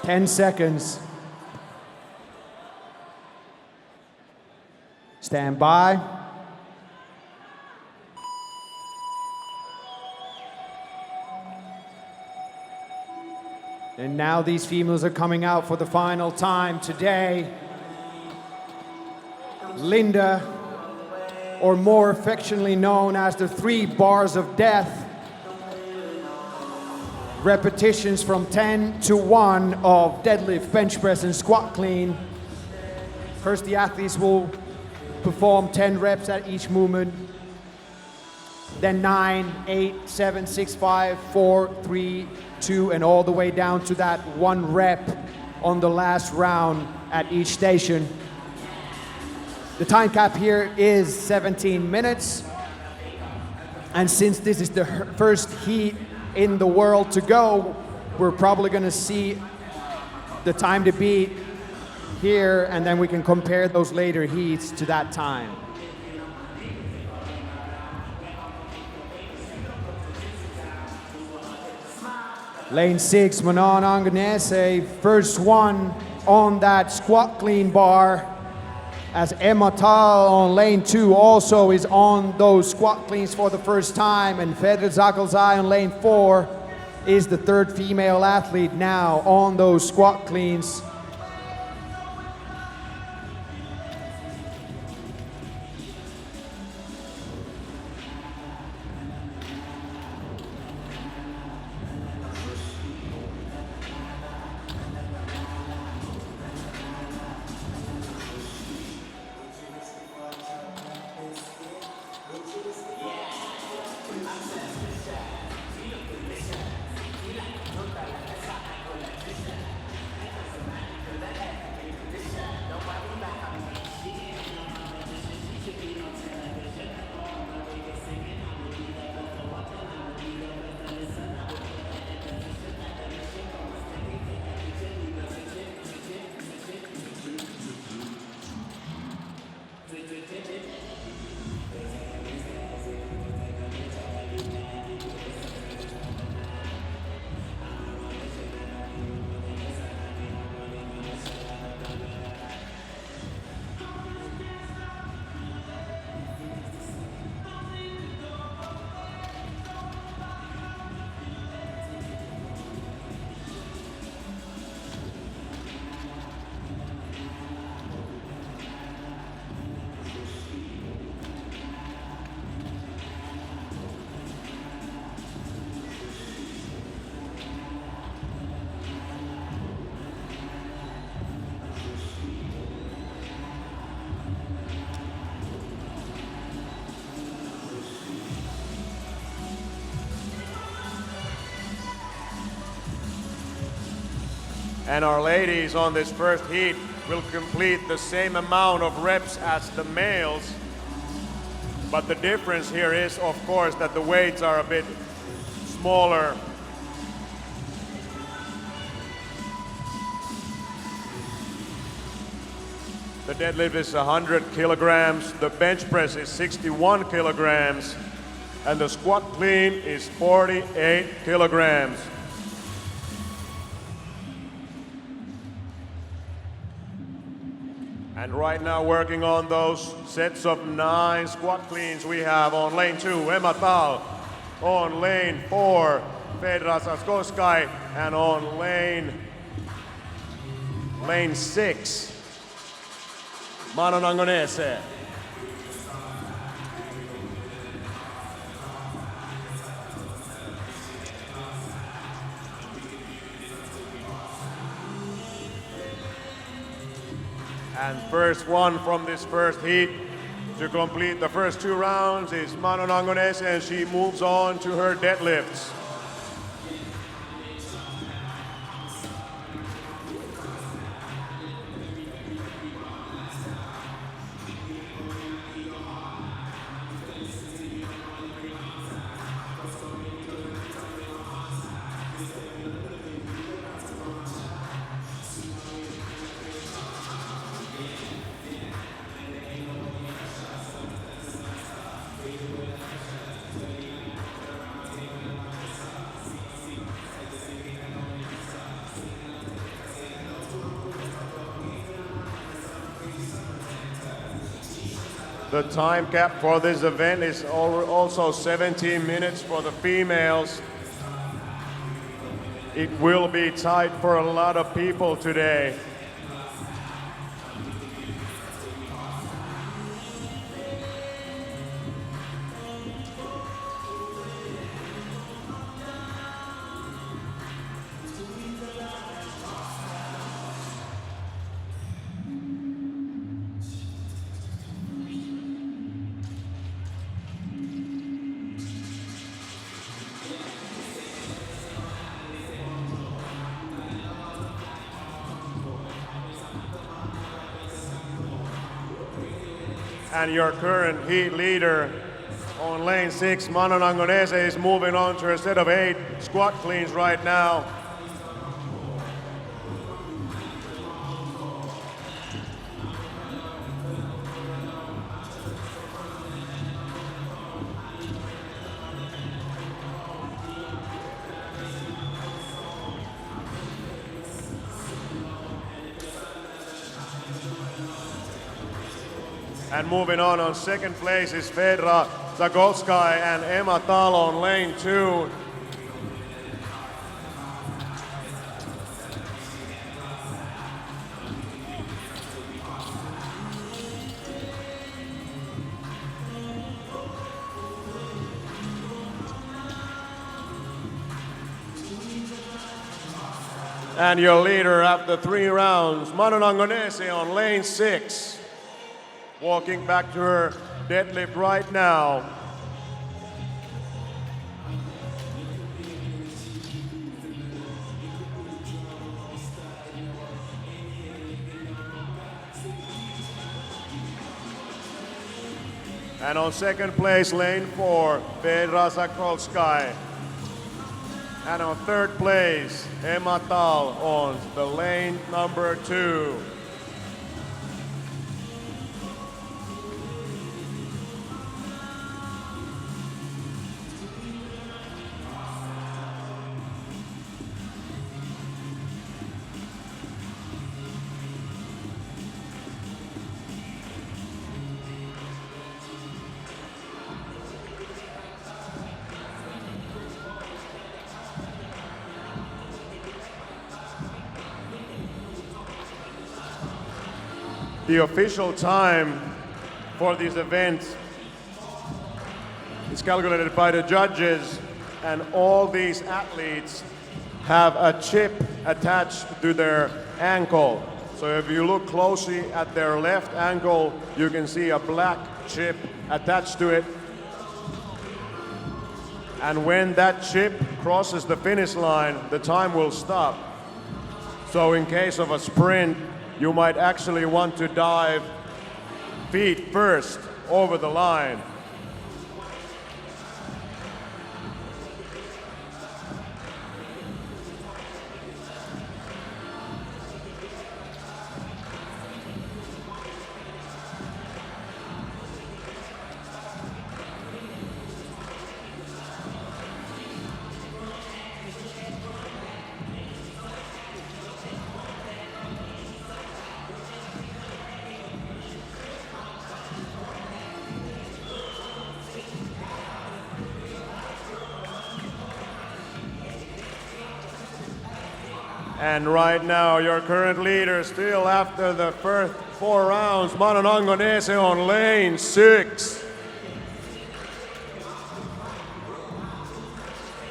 10 seconds. Stand by. And now these females are coming out for the final time today. Linda, or more affectionately known as the 3 bars of death. Repetitions from 10 to 1 of deadlift, bench press, and squat clean. First, the athletes will perform 10 reps at each movement. Then 9, 8, 7, 6, 5, 4, 3, 2, and all the way down to that 1 rep on the last round at each station. The time cap here is 17 minutes. And since this is the first heat in the world to go, we're probably gonna see the time to beat here, and then we can compare those later heats to that time. Lane 6, Manon Angonese, first one on that squat clean bar, as Emma Tal on lane 2 also is on those squat cleans for the first time, and Fedra Zakalzai on lane 4 is the 3rd female athlete now on those squat cleans. And our ladies on this first heat will complete the same amount of reps as the males. But the difference here is, of course, that the weights are a bit smaller. The deadlift is 100 kilograms, the bench press is 61 kilograms, and the squat clean is 48 kilograms. And right now working on those sets of 9 squat cleans we have on lane 2, Emma Tal, on lane 4, Fedra Zakalzai, and on lane 6, Manon Angonese. And first one from this first heat to complete the first 2 rounds is Manon Angonese, and she moves on to her deadlifts. The time cap for this event is also 17 minutes for the females. It will be tight for a lot of people today. And your current heat leader on lane 6, Manu Nangonese, is moving on to a set of 8 squat cleans right now. And moving on second place is Fedra Zagorskaya and Emma Tal on lane 2. And your leader after 3 rounds, Manu Nangonese on lane 6. Walking back to her deadlift right now. And on second place, lane 4, Fedra Zagorskaya. And on third place, Emma Tal on the lane number 2. The official time for this event is calculated by the judges, and all these athletes have a chip attached to their ankle. So if you look closely at their left ankle, you can see a black chip attached to it. And when that chip crosses the finish line, the time will stop. So in case of a sprint, you might actually want to dive feet first over the line. And right now, your current leader, still after the first 4 rounds, Manu Nangonese on lane 6.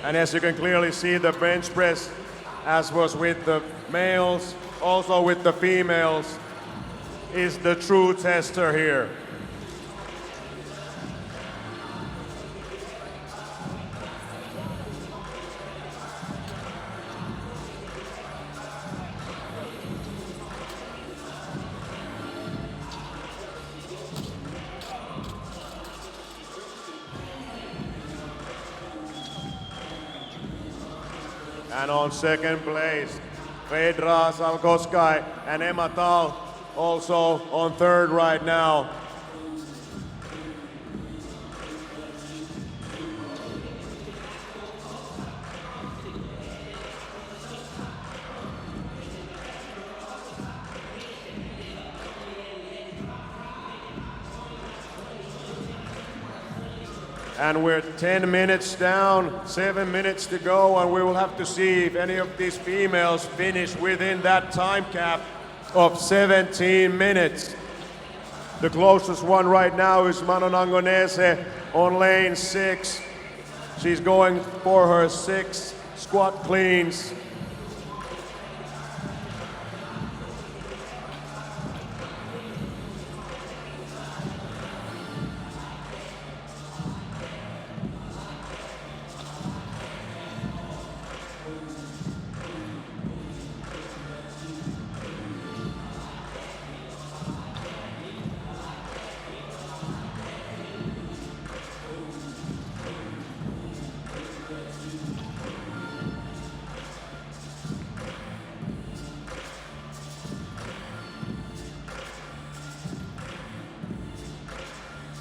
And as you can clearly see, the bench press, as was with the males, also with the females, is the true tester here. And on second place, Fedra Zagorskaya and Emma Tal also on third right now. And we're 10 minutes down, 7 minutes to go, and we will have to see if any of these females finish within that time cap of 17 minutes. The closest one right now is Manon Angonese on lane 6. She's going for her 6 squat cleans.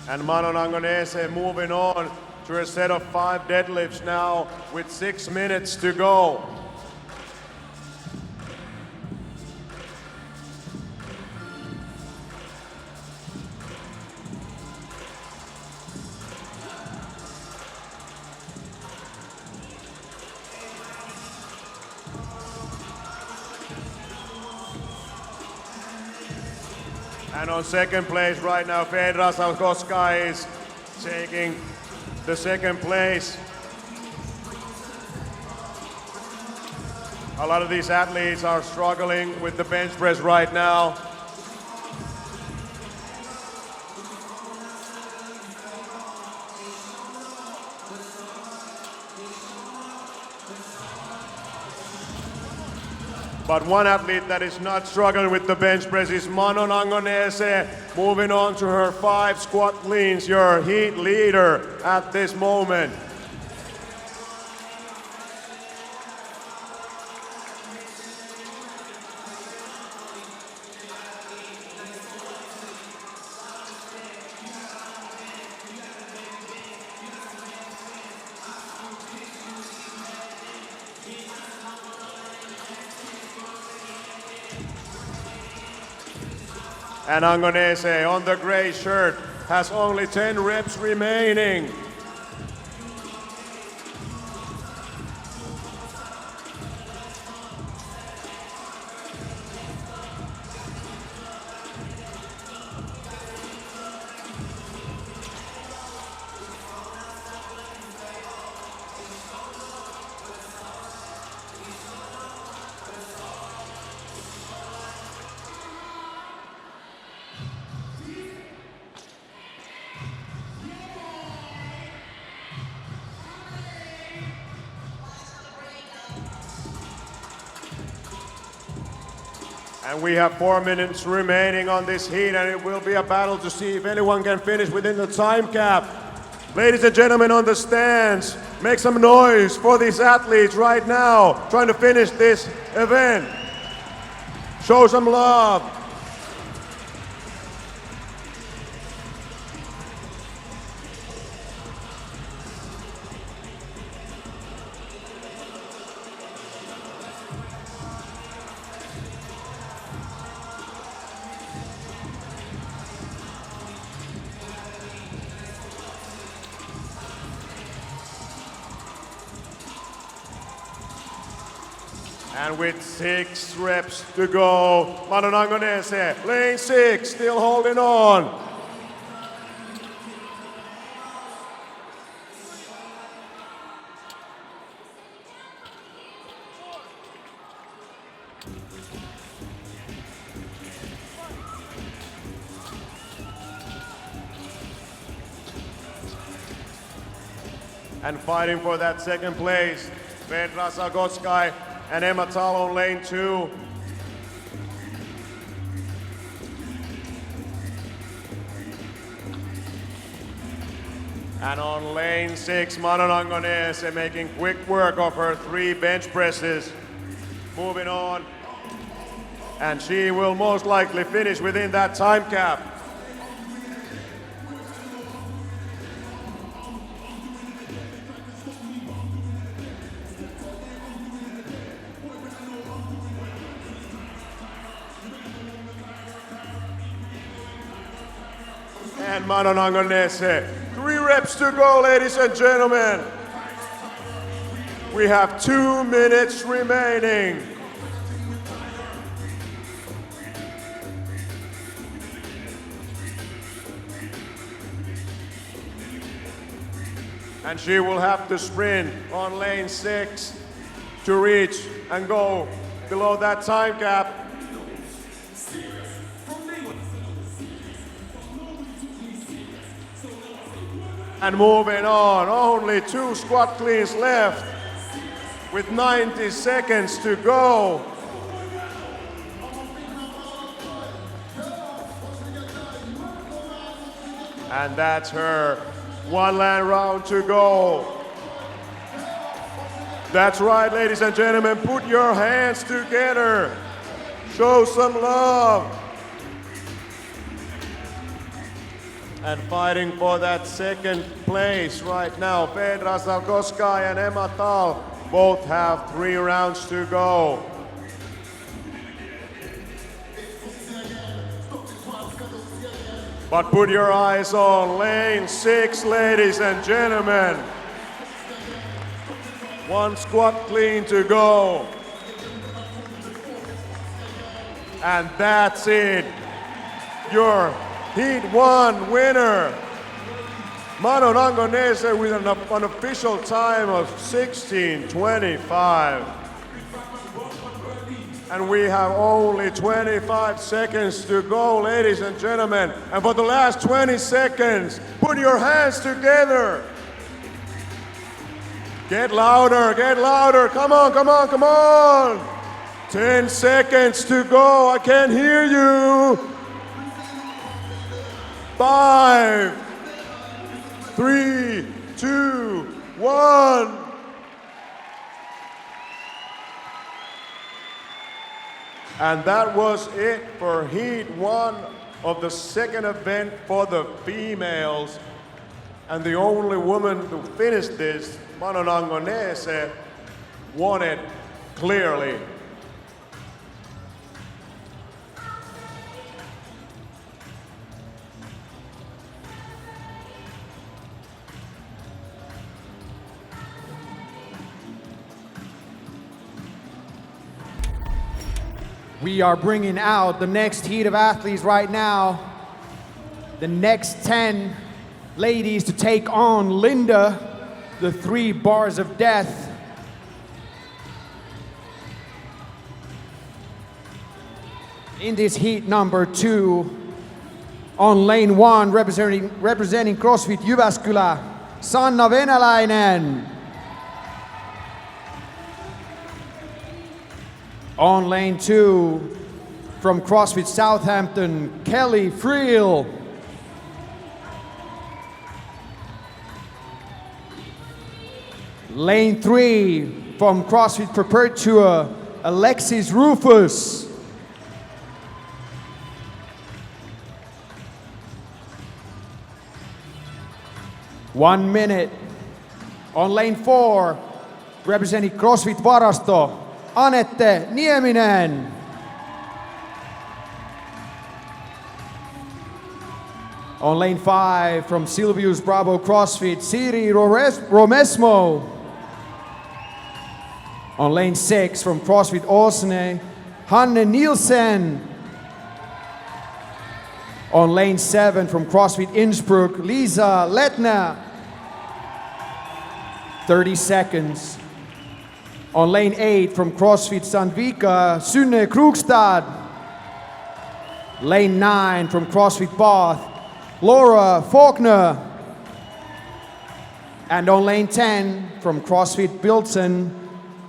And Manon Angonese moving on to a set of 5 deadlifts now with 6 minutes to go. And on second place right now, Fedra Salkoska is taking the second place. A lot of these athletes are struggling with the bench press right now. But one athlete that is not struggling with the bench press is Manon Angonese, moving on to her 5 squat cleans, your heat leader at this moment. And Angonese on the gray shirt has only 10 reps remaining. And we have 4 minutes remaining on this heat, and it will be a battle to see if anyone can finish within the time cap. Ladies and gentlemen on the stands, make some noise for these athletes right now trying to finish this event. Show some love. And with 6 reps to go, Manon Angonese, lane 6, still holding on. And fighting for that second place, Petra Zagotsky and Emma Tal on lane 2. And on lane 6, Manon Angonese making quick work of her 3 bench presses. Moving on. And she will most likely finish within that time cap. And Manon Angonese, 3 3 reps to go, ladies and gentlemen. We have 2 minutes remaining. And she will have to sprint on lane 6 to reach and go below that time gap. And moving on, only 2 squat cleans left with 90 seconds to go. And that's her. 1 land round to go. That's right, ladies and gentlemen, put your hands together. Show some love. And fighting for that 2nd place right now, Petra Salkowskaja and Emma Tal both have 3 rounds to go. But put your eyes on lane 6, ladies and gentlemen. 1 squat clean to go. And that's it. Your Heat 1 winner, Manon Angonese, with an unofficial time of 16:25. And we have only 25 seconds to go, ladies and gentlemen. And for the last 20 seconds, put your hands together. Get louder, come on, come on, come on. 10 seconds to go, I can't hear you. 5, 3, 2, 1. And that was it for Heat 1 of the 2nd event for the females. And the only woman to finish this, Manon Angonese, won it clearly. We are bringing out the next heat of athletes right now. The next 10 ladies to take on Linda, the 3 bars of death. In this heat number 2, on lane 1, representing CrossFit Jyväskylä, Sanna Venäläinen. On lane 2, from CrossFit Southampton, Kelly Friel. Lane 3, from CrossFit Perpetua, Alexis Rufus. One minute. On lane 4, representing CrossFit Varasto, Anette Nieminen. On lane 5, from Silvius Bravo CrossFit, Siri Romesmo. On lane 6, from CrossFit Åsne, Hanne Nielsen. On lane 7, from CrossFit Innsbruck, Lisa Letna. 30 seconds. On lane 8, from CrossFit Sandvika, Synne Krugstad. Lane 9, from CrossFit Bath, Laura Faulkner. And on lane 10, from CrossFit Bilton,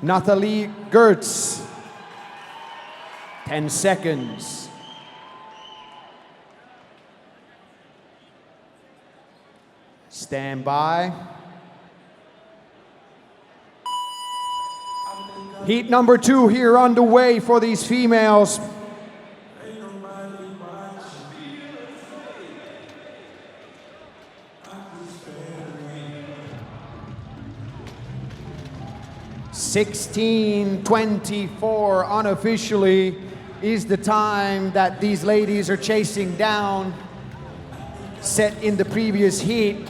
Nathalie Gertz. 10 seconds. Stand by. Heat number 2 here underway for these females. (16:24) unofficially is the time that these ladies are chasing down, set in the previous heat.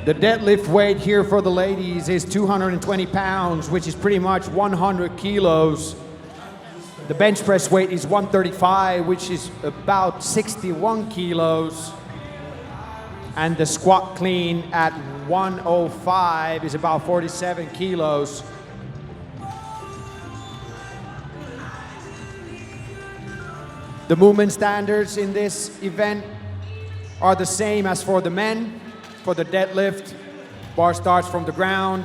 The deadlift weight here for the ladies is 220 pounds, which is pretty much 100 kilos. The bench press weight is 135, which is about 61 kilos. And the squat clean at 105 is about 47 kilos. The movement standards in this event are the same as for the men. For the deadlift, bar starts from the ground,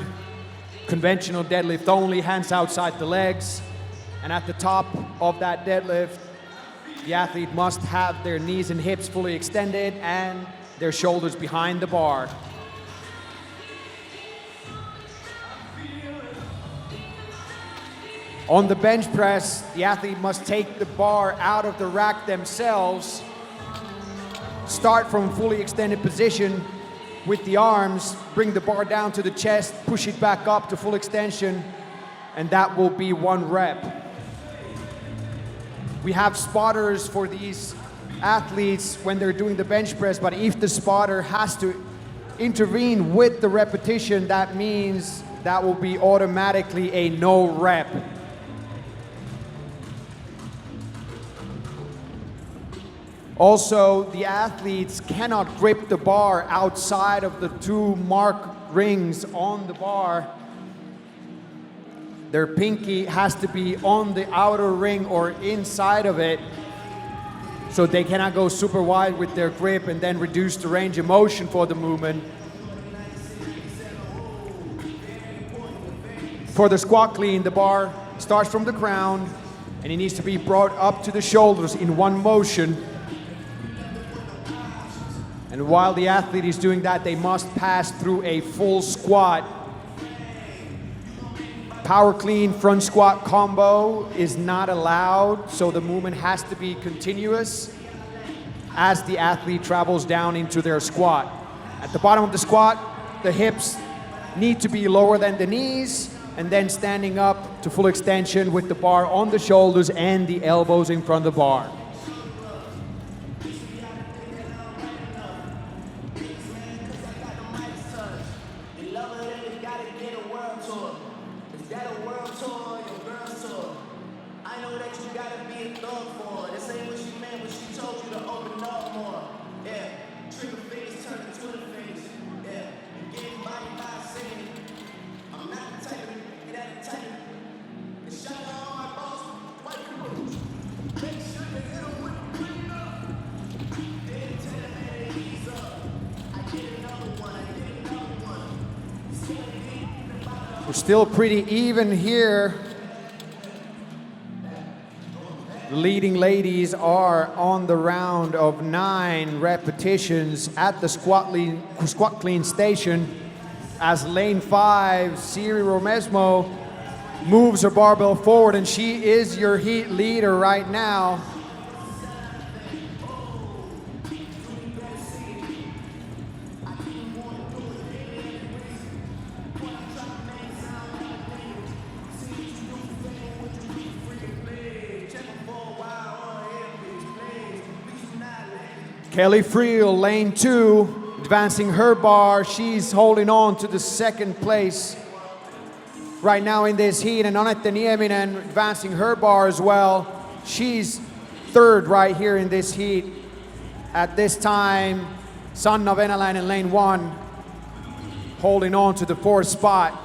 conventional deadlift only, hands outside the legs. And at the top of that deadlift, the athlete must have their knees and hips fully extended and their shoulders behind the bar. On the bench press, the athlete must take the bar out of the rack themselves, start from fully extended position with the arms, bring the bar down to the chest, push it back up to full extension, and that will be 1 rep. We have spotters for these athletes when they're doing the bench press, but if the spotter has to intervene with the repetition, that means that will be automatically a no rep. Also, the athletes cannot grip the bar outside of the 2 mark rings on the bar. Their pinky has to be on the outer ring or inside of it, so they cannot go super wide with their grip and then reduce the range of motion for the movement. For the squat clean, the bar starts from the ground and it needs to be brought up to the shoulders in 1 motion. And while the athlete is doing that, they must pass through a full squat. Power clean front squat combo is not allowed, so the movement has to be continuous as the athlete travels down into their squat. At the bottom of the squat, the hips need to be lower than the knees, and then standing up to full extension with the bar on the shoulders and the elbows in front of the bar. We're still pretty even here. The leading ladies are on the round of 9 repetitions at the squat clean station as lane 5, Siri Romesmo, moves her barbell forward, and she is your heat leader right now. Kelly Friel, lane 2, advancing her bar. She's holding on to the 2nd place right now in this heat. And Anette Nieminen advancing her bar as well. She's 3rd right here in this heat. At this time, Sanna Venäläinen, lane 1, holding on to the 4th spot.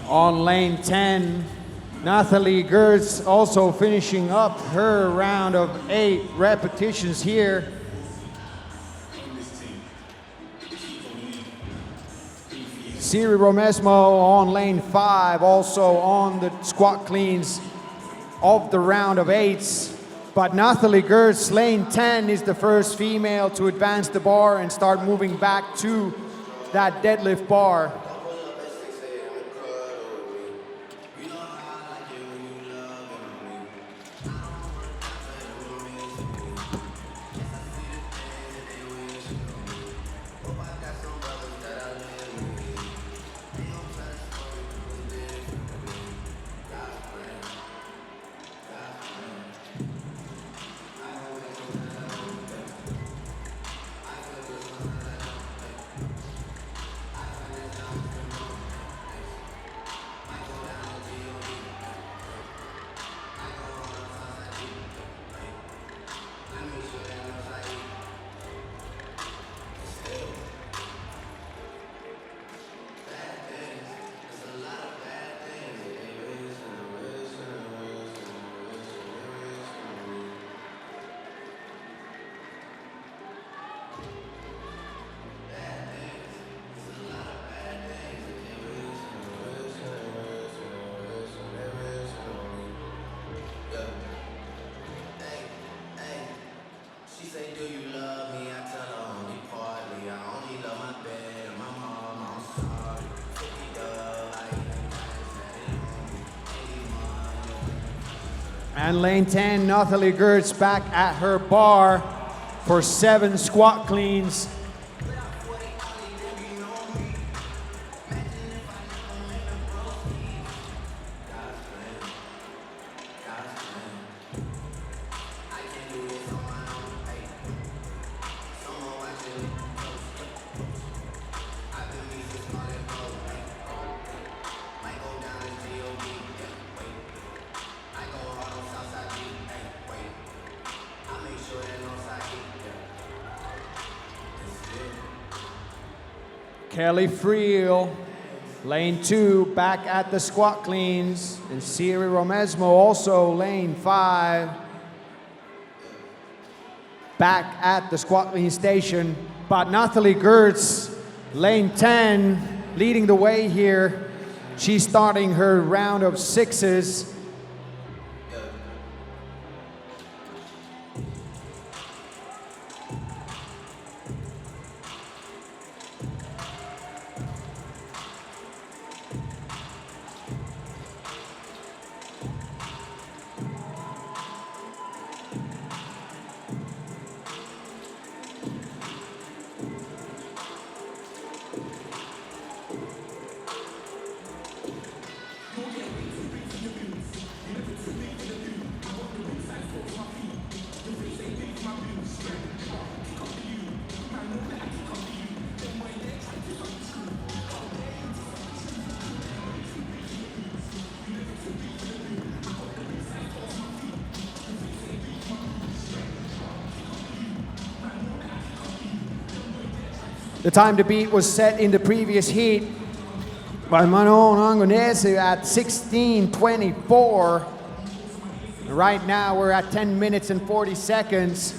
On lane 10, Nathalie Gertz also finishing up her round of 8 repetitions here. Siri Romesmo on lane 5, also on the squat cleans of the round of 8s. But Nathalie Gertz, lane 10, is the first female to advance the bar and start moving back to that deadlift bar. And lane 10, Nathalie Gertz back at her bar for 7 squat cleans. Kelly Friel, lane 2, back at the squat cleans. And Siri Romesmo also lane 5, back at the squat clean station. But Nathalie Gertz, lane 10, leading the way here. She's starting her round of 6s. The time to beat was set in the previous heat by Manon Angonese at 16:24. Right now we're at 10 minutes and 40 seconds.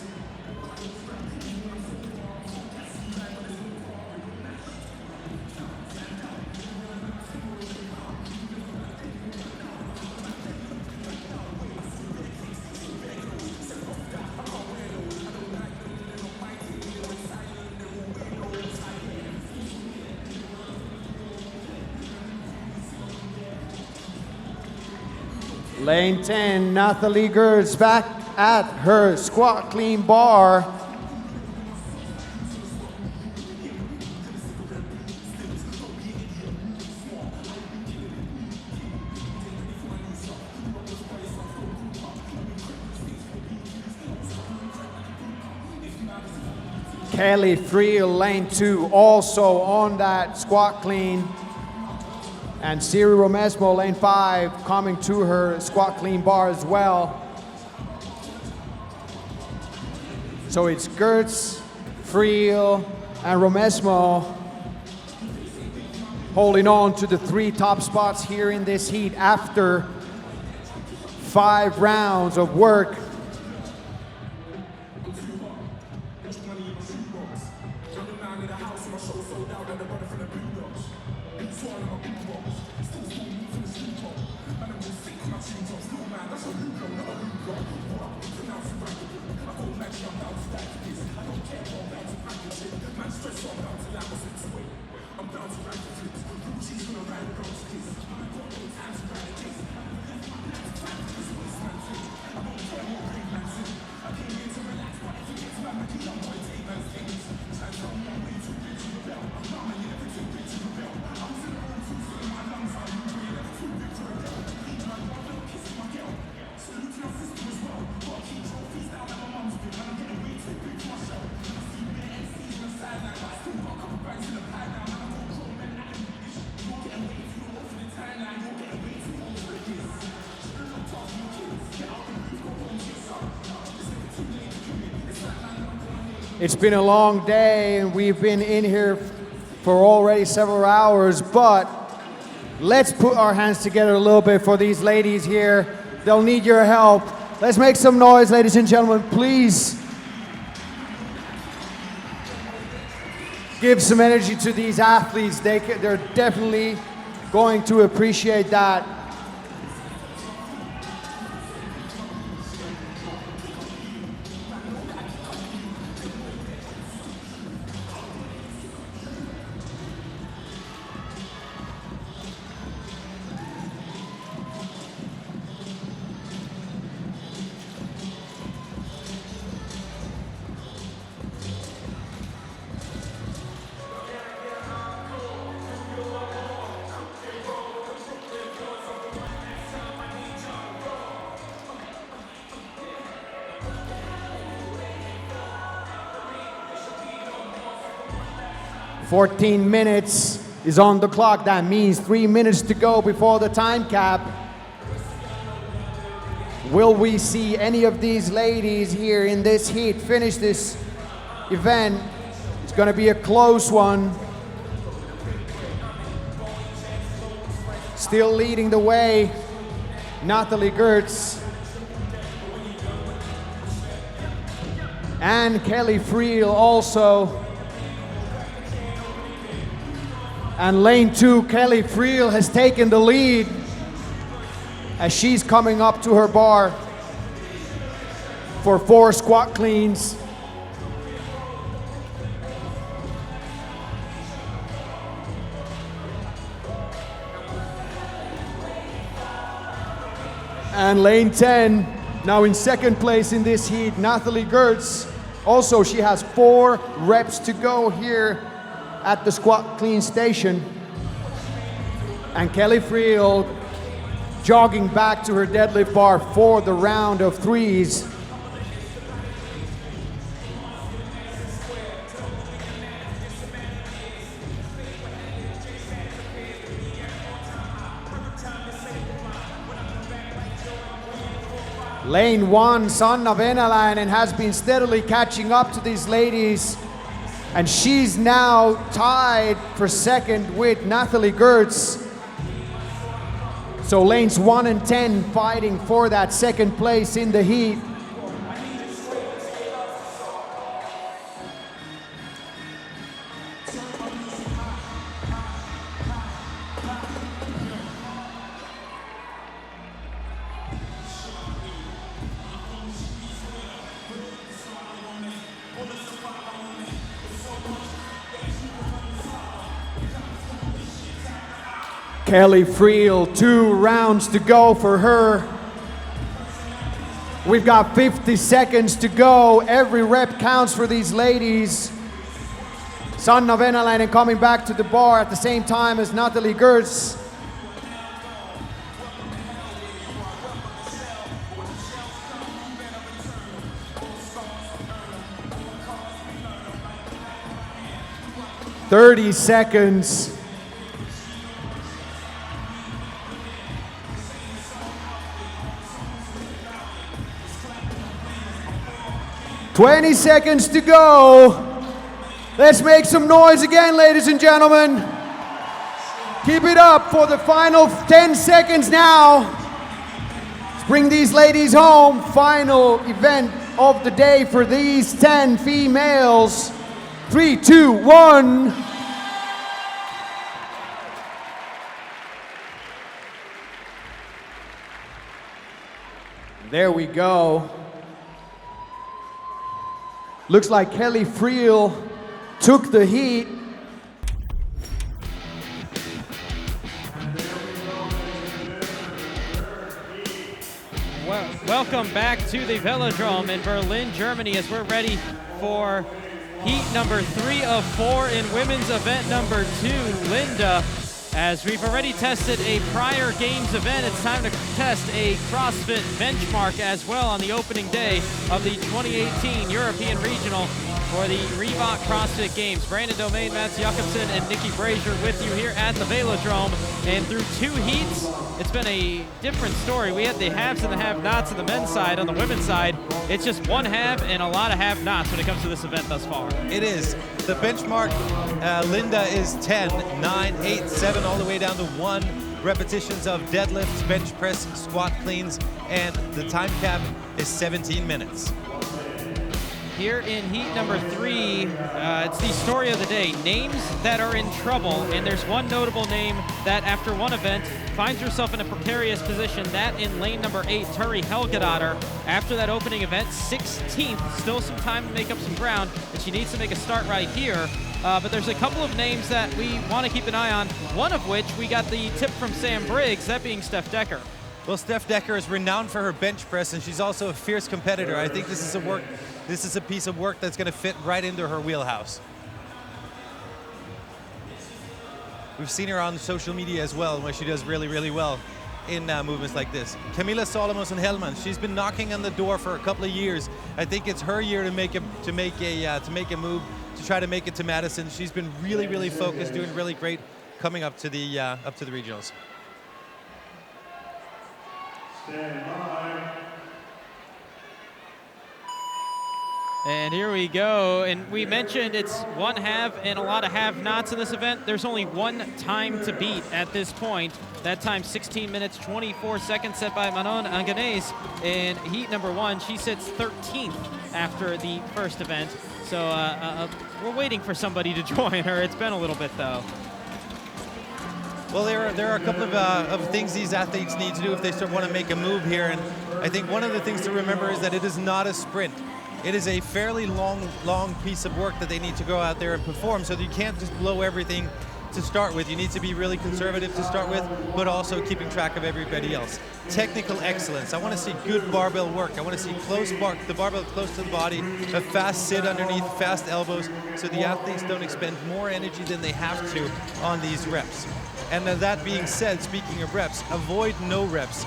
Lane 10, Nathalie Gertz back at her squat clean bar. Kelly Friel, lane 2, also on that squat clean. And Siri Romesmo, lane 5, coming to her squat clean bar as well. So it's Gertz, Friel, and Romesmo holding on to the 3 top spots here in this heat after 5 rounds of work. It's been a long day and we've been in here for already several hours, but let's put our hands together a little bit for these ladies here. They'll need your help. Let's make some noise, ladies and gentlemen, please. Give some energy to these athletes. They're definitely going to appreciate that. "14 minutes is on the clock. That means 3 minutes to go before the time cap. Will we see any of these ladies here in this heat finish this event? It's going to be a close one. Still leading the way, Natalie Gertz and Kelly Friel also. And lane 2, Kelly Friel has taken the lead as she's coming up to her bar for 4 squat cleans. And lane 10, now in second place in this heat, Natalie Gertz. Also, she has 4 reps to go here at the squat clean station. And Kelly Friel jogging back to her deadlift bar for the round of 3s. Lane 1, Sanna Venäläinen has been steadily catching up to these ladies, and she's now tied for second with Natalie Gertz. So lanes 1 and 10 fighting for that second place in the heat. Kelly Friel, 2 rounds to go for her. We've got 50 seconds to go. Every rep counts for these ladies. Sanna Venäläinen coming back to the bar at the same time as Natalie Gertz. "30 seconds. "20 seconds to go. Let's make some noise again, ladies and gentlemen. Keep it up for the final 10 seconds now. Let's bring these ladies home. Final event of the day for these 10 females. 3, 2, 1. There we go. Looks like Kelly Friel took the heat. Welcome back to the Velodrome in Berlin, Germany, as we're ready for heat number 3 of 4 in women's event number 2. Linda, as we've already tested a prior games event, it's time to test a CrossFit benchmark as well on the opening day of the 2018 European Regional for the Reebok CrossFit Games. Brandon Domain, Mats Jakobsen, and Nikki Brazier with you here at the Velodrome. And through 2 heats, it's been a different story. We had the haves and the have-nots on the men's side. On the women's side, it's just one have and a lot of have-nots when it comes to this event thus far. It is. The benchmark, Linda, is 10, 9, 8, 7, all the way down to 1 repetitions of deadlifts, bench press, squat cleans, and the time cap is 17 minutes. Here in heat number 3, it's the story of the day. Names that are in trouble, and there's one notable name that after one event finds herself in a precarious position, that in lane number 8, Turi Helgadottir. After that opening event, 16th, still some time to make up some ground, and she needs to make a start right here. But there's a couple of names that we want to keep an eye on, one of which we got the tip from Sam Briggs, that being Steph Decker. Well, Steph Decker is renowned for her bench press, and she's also a fierce competitor. I think this is a piece of work that's going to fit right into her wheelhouse. We've seen her on social media as well, where she does really, really well in movements like this. Camilla Solomonsson Hellman, she's been knocking on the door for a couple of years. I think it's her year to make a move, to try to make it to Madison. She's been really, really focused, doing really great coming up to the regionals. Stand by. And here we go, and we mentioned it's one have and a lot of have-nots in this event. There's only one time to beat at this point. That time 16 minutes, 24 seconds set by Manon Anganese in heat number 1. She sits 13th after the first event. So we're waiting for somebody to join her. It's been a little bit though. Well, there are a couple of things these athletes need to do if they want to make a move here, and I think one of the things to remember is that it is not a sprint. It is a fairly long piece of work that they need to go out there and perform, so that you can't just blow everything to start with. You need to be really conservative to start with, but also keeping track of everybody else. Technical excellence. I want to see good barbell work. I want to see the barbell close to the body, a fast sit underneath, fast elbows, so the athletes don't expend more energy than they have to on these reps. And that being said, speaking of reps, avoid no reps.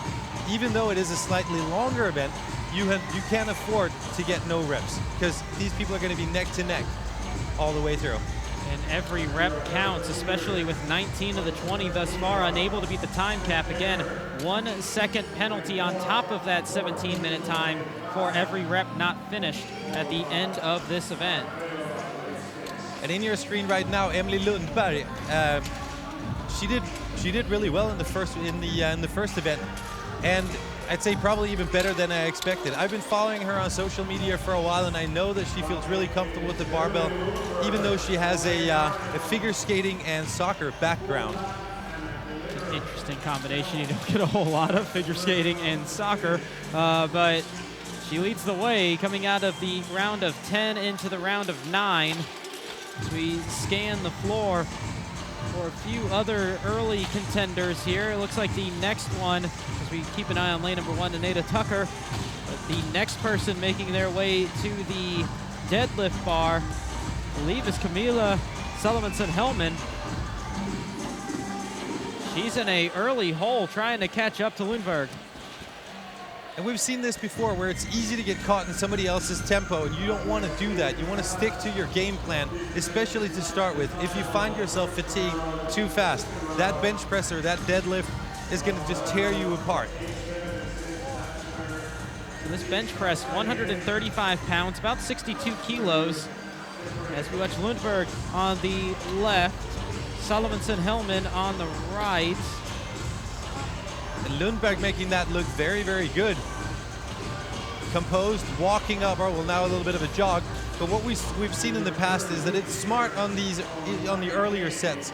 Even though it is a slightly longer event, you can't afford to get no reps, because these people are going to be neck to neck all the way through. And every rep counts, especially with 19 of the 20 thus far unable to beat the time cap. Again, 1 second penalty on top of that 17-minute time for every rep not finished at the end of this event. And in your screen right now, Emily Lundberg, she did really well in the first event, and I'd say probably even better than I expected. I've been following her on social media for a while, and I know that she feels really comfortable with the barbell, even though she has a figure skating and soccer background. Interesting combination. You don't get a whole lot of figure skating and soccer, but she leads the way coming out of the round of 10 into the round of 9. As we scan the floor for a few other early contenders here. It looks like the next one, as we keep an eye on lane number 1, Aneta Tucker, the next person making their way to the deadlift bar, I believe, is Camilla Solomonsson Hellman. She's in a early hole trying to catch up to Lundberg. And we've seen this before, where it's easy to get caught in somebody else's tempo, and you don't want to do that. You want to stick to your game plan, especially to start with. If you find yourself fatigued too fast, that bench press or that deadlift is going to just tear you apart. So this bench press, 135 pounds, about 62 kilos. As we watch Lundberg on the left, Salomonsson-Hellman on the right. And Lundberg making that look very, very good. Composed, walking up, or well, now a little bit of a jog. But what we've seen in the past is that it's smart on the earlier sets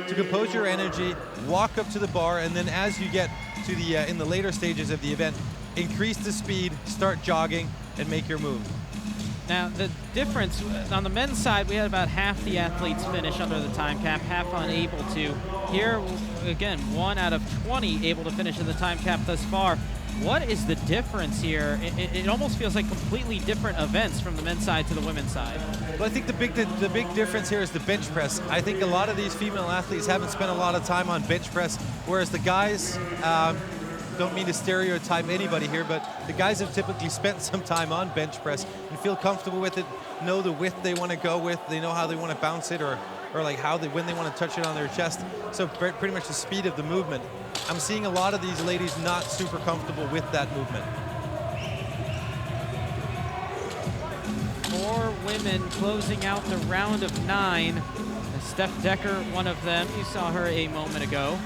to compose your energy, walk up to the bar, and then as you get to the in the later stages of the event, increase the speed, start jogging, and make your move. Now, the difference, on the men's side, we had about half the athletes finish under the time cap, half unable to. Here, again, 1 out of 20 able to finish in the time cap thus far. What is the difference here? It almost feels like completely different events from the men's side to the women's side. Well, I think the big difference here is the bench press. I think a lot of these female athletes haven't spent a lot of time on bench press, whereas the guys, don't mean to stereotype anybody here, but the guys have typically spent some time on bench press and feel comfortable with it, know the width they want to go with, they know how they want to bounce it, or like when they want to touch it on their chest. So pretty much the speed of the movement. I'm seeing a lot of these ladies not super comfortable with that movement. 4 women closing out the round of 9. Steph Decker, one of them. You saw her a moment ago.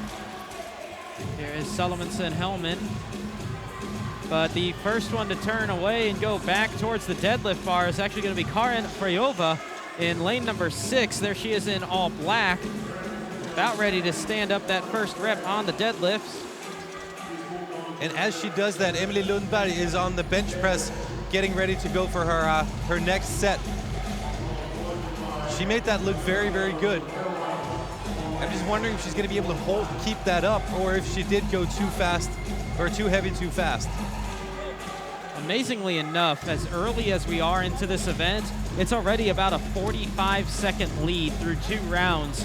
Here is Salomonsson-Hellman. But the first one to turn away and go back towards the deadlift bar is actually going to be Karin Frejova in lane number 6. There she is in all black, about ready to stand up that first rep on the deadlifts. And as she does that, Emily Lundberg is on the bench press, getting ready to go for her next set. She made that look very, very good. I'm just wondering if she's going to be able to keep that up, or if she did go too fast, or too heavy too fast. Amazingly enough, as early as we are into this event, it's already about a 45-second lead through 2 rounds.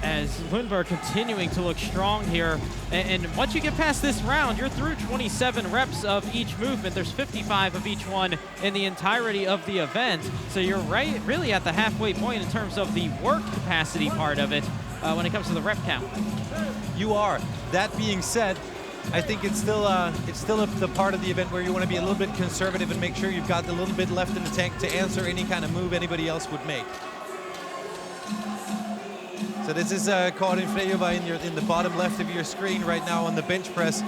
As Lundberg continuing to look strong here. And once you get past this round, you're through 27 reps of each movement. There's 55 of each one in the entirety of the event. So you're really at the halfway point in terms of the work capacity part of it when it comes to the rep count. You are. That being said, I think it's still the part of the event where you want to be a little bit conservative and make sure you've got a little bit left in the tank to answer any kind of move anybody else would make. So this is Karin Frejova in the bottom left of your screen right now on the bench press.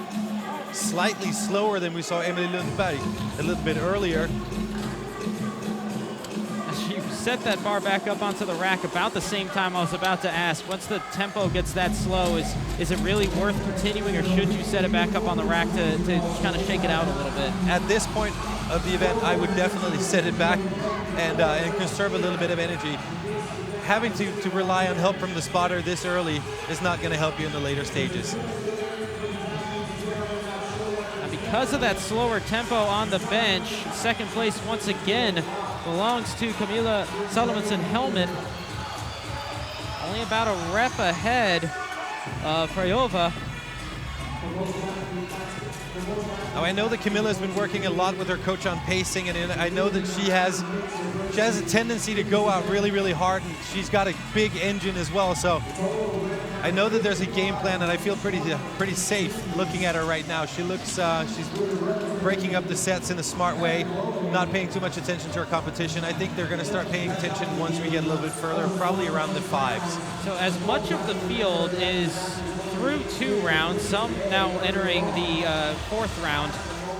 Slightly slower than we saw Emily Lundberg a little bit earlier. She set that bar back up onto the rack about the same time I was about to ask. Once the tempo gets that slow, is it really worth continuing, or should you set it back up on the rack to kind of shake it out a little bit? At this point of the event, I would definitely set it back and conserve a little bit of energy. Having to rely on help from the spotter this early is not going to help you in the later stages. And because of that slower tempo on the bench, second place once again belongs to Camilla Salomonsson-Hellman. Only about a rep ahead of Frejova. Now, I know that Camilla's been working a lot with her coach on pacing, and I know that she has a tendency to go out really, really hard, and she's got a big engine as well. So I know that there's a game plan, and I feel pretty safe looking at her right now. She looks, she's breaking up the sets in a smart way, not paying too much attention to her competition. I think they're going to start paying attention once we get a little bit further, probably around the 5s. So as much of the field is through 2 rounds, some now entering the 4th round.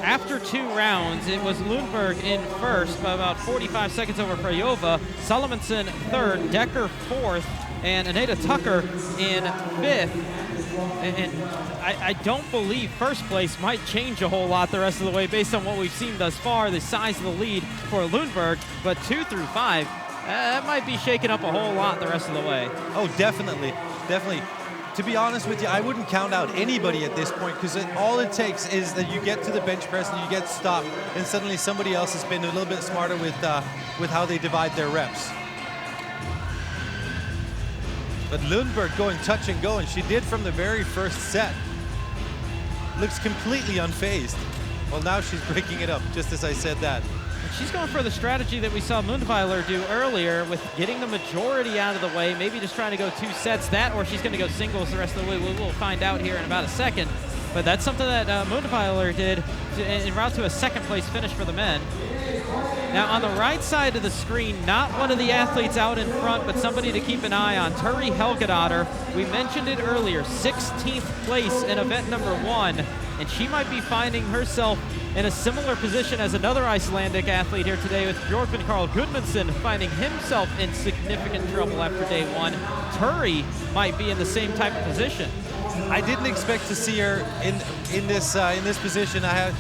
After 2 rounds, it was Lundberg in first by about 45 seconds over Frejova, Salomonsson third, Decker fourth, and Aneta Tucker in 5th. And I don't believe first place might change a whole lot the rest of the way based on what we've seen thus far, the size of the lead for Lundberg, but 2 through 5, that might be shaking up a whole lot the rest of the way. Oh, definitely, definitely. To be honest with you, I wouldn't count out anybody at this point, because all it takes is that you get to the bench press and you get stopped, and suddenly somebody else has been a little bit smarter with how they divide their reps. But Lundberg going touch and go, and she did from the very first set. Looks completely unfazed. Well, now she's breaking it up, just as I said that. She's going for the strategy that we saw Mundweiler do earlier with getting the majority out of the way, maybe just trying to go 2 sets, that, or she's going to go singles the rest of the way. We'll find out here in about a second. But that's something that Mundweiler did en route to a 2nd place finish for the men. Now on the right side of the screen, not one of the athletes out in front, but somebody to keep an eye on, Turi Helgadottir. We mentioned it earlier, 16th place in event number 1, and she might be finding herself in a similar position as another Icelandic athlete here today, with Björkman Karl Gudmundsson finding himself in significant trouble after day 1. Turi might be in the same type of position. I didn't expect to see her in this position. I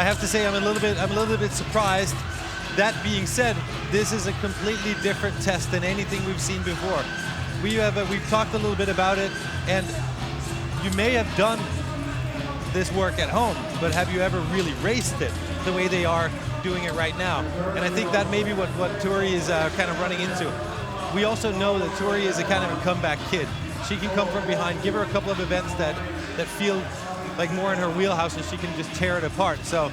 have to say I'm a little bit surprised. That being said, this is a completely different test than anything we've seen before. We've talked a little bit about it, and you may have done this work at home, but have you ever really raced it the way they are doing it right now? And I think that may be what Turi is kind of running into. We also know that Turi is a kind of a comeback kid. She can come from behind, give her a couple of events that feel like more in her wheelhouse, and she can just tear it apart. So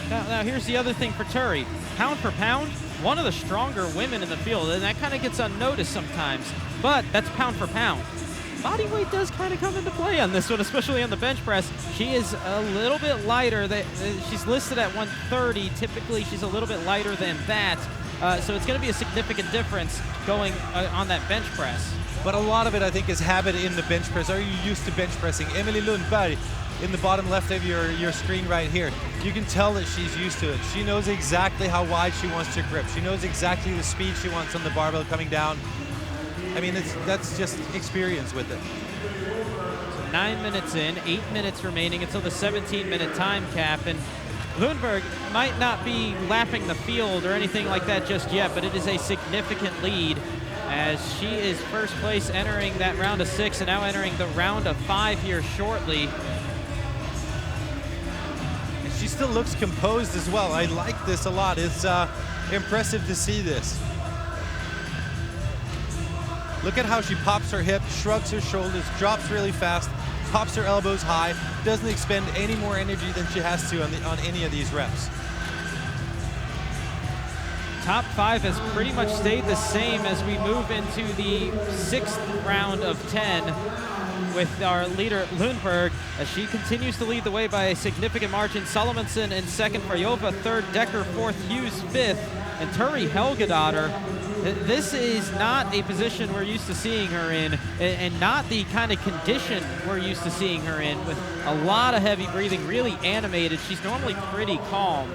now here's the other thing for Turi. Pound for pound, one of the stronger women in the field, and that kind of gets unnoticed sometimes, but that's pound for pound. Body weight does kind of come into play on this one, especially on the bench press. She is a little bit lighter. She's listed at 130. Typically, she's a little bit lighter than that. So it's going to be a significant difference going on that bench press. But a lot of it, I think, is habit in the bench press. Are you used to bench pressing? Emily Lundberg, in the bottom left of your screen right here, you can tell that she's used to it. She knows exactly how wide she wants to grip. She knows exactly the speed she wants on the barbell coming down. I mean, that's just experience with it. So 9 minutes in, 8 minutes remaining until the 17-minute time cap, and Lundberg might not be lapping the field or anything like that just yet, but it is a significant lead as she is first place entering that round of 6 and now entering the round of 5 here shortly. And she still looks composed as well. I like this a lot. It's impressive to see this. Look at how she pops her hip, shrugs her shoulders, drops really fast, pops her elbows high, doesn't expend any more energy than she has to on any of these reps. Top 5 has pretty much stayed the same as we move into the 6th round of 10 with our leader Lundberg, as she continues to lead the way by a significant margin. Salomonson in 2nd, Freyova 3rd, Decker 4th, Hughes 5th, and Turi Helgadottir. This is not a position we're used to seeing her in, and not the kind of condition we're used to seeing her in, with a lot of heavy breathing, really animated. She's normally pretty calm.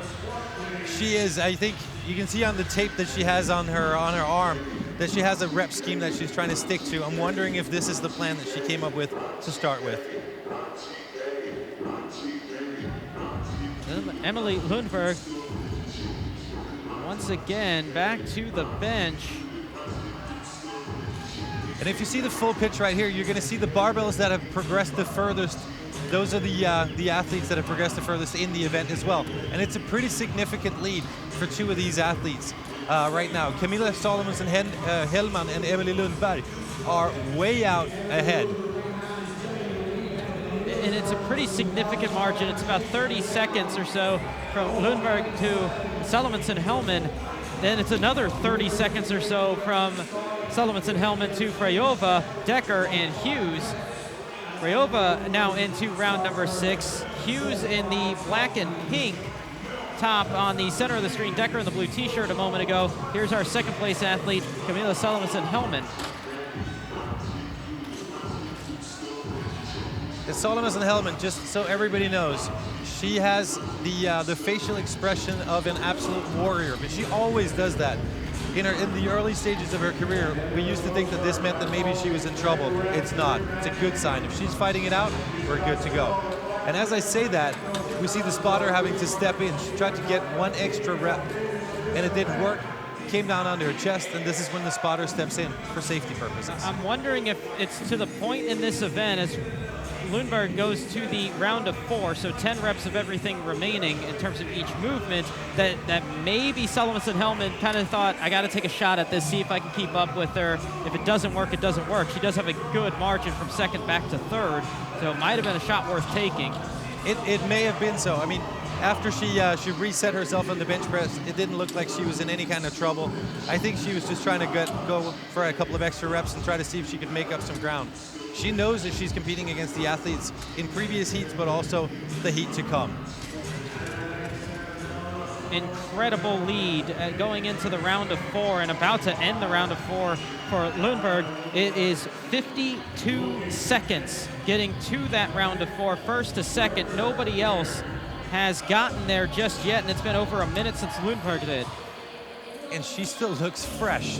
She is. I think you can see on the tape that she has on her arm that she has a rep scheme that she's trying to stick to. I'm wondering if this is the plan that she came up with to start with. Emily Lundberg once again back to the bench. And if you see the full pitch right here, you're going to see the barbells that have progressed the furthest. Those are the athletes that have progressed the furthest in the event as well. And it's a pretty significant lead for 2 of these athletes right now. Camilla Salomonson-Hellman and Emily Lundberg are way out ahead. And it's a pretty significant margin. It's about 30 seconds or so from Lundberg to Salomonson-Hellman. Then it's another 30 seconds or so from Salomonson-Hellman to Freyova, Decker, and Hughes. Freyova now into round number 6. Hughes in the black and pink top on the center of the screen. Decker in the blue t-shirt a moment ago. Here's our 2nd place athlete, Camilla Salomonson-Hellman. Salomonson-Hellman, just so everybody knows, she has the facial expression of an absolute warrior, but she always does that. In the early stages of her career, we used to think that this meant that maybe she was in trouble. It's not. It's a good sign. If she's fighting it out, we're good to go. And as I say that, we see the spotter having to step in. She tried to get 1 extra rep, and it didn't work. Came down onto her chest, and this is when the spotter steps in for safety purposes. I'm wondering if it's to the point in this event as Lundberg goes to the round of 4, so 10 reps of everything remaining in terms of each movement, that maybe Salomonson-Hellman kind of thought, I got to take a shot at this, see if I can keep up with her. If it doesn't work, it doesn't work. She does have a good margin from 2nd back to 3rd, so it might have been a shot worth taking. It may have been so. I mean, after she reset herself on the bench press, it didn't look like she was in any kind of trouble. I think she was just trying to go for a couple of extra reps and try to see if she could make up some ground. She knows that she's competing against the athletes in previous heats, but also the heat to come. incredible lead going into the round of 4 and about to end the round of 4 for Lundberg. It is 52 seconds getting to that round of 4, first to second. Nobody else has gotten there just yet, and it's been over a minute since Lundberg did. And she still looks fresh.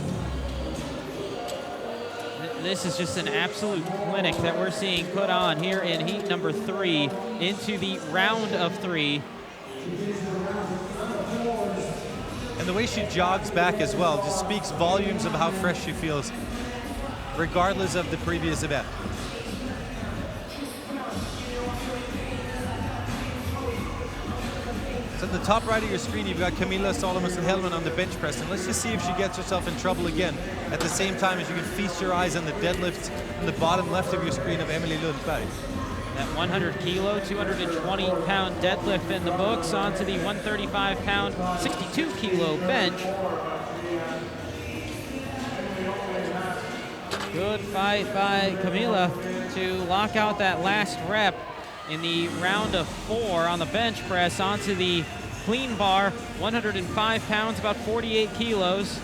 This is just an absolute clinic that we're seeing put on here in heat number 3 into the round of 3. And the way she jogs back as well just speaks volumes of how fresh she feels, regardless of the previous event. So at the top right of your screen, you've got Camilla Salomonsen-Hellman on the bench press, and let's just see if she gets herself in trouble again. At the same time as you can feast your eyes on the deadlifts on the bottom left of your screen of Emily Lundberg. That 100 kilo, 220 pound deadlift in the books, onto the 135 pound, 62 kilo bench. Good fight by Camilla to lock out that last rep in the round of 4 on the bench press onto the clean bar, 105 pounds, about 48 kilos.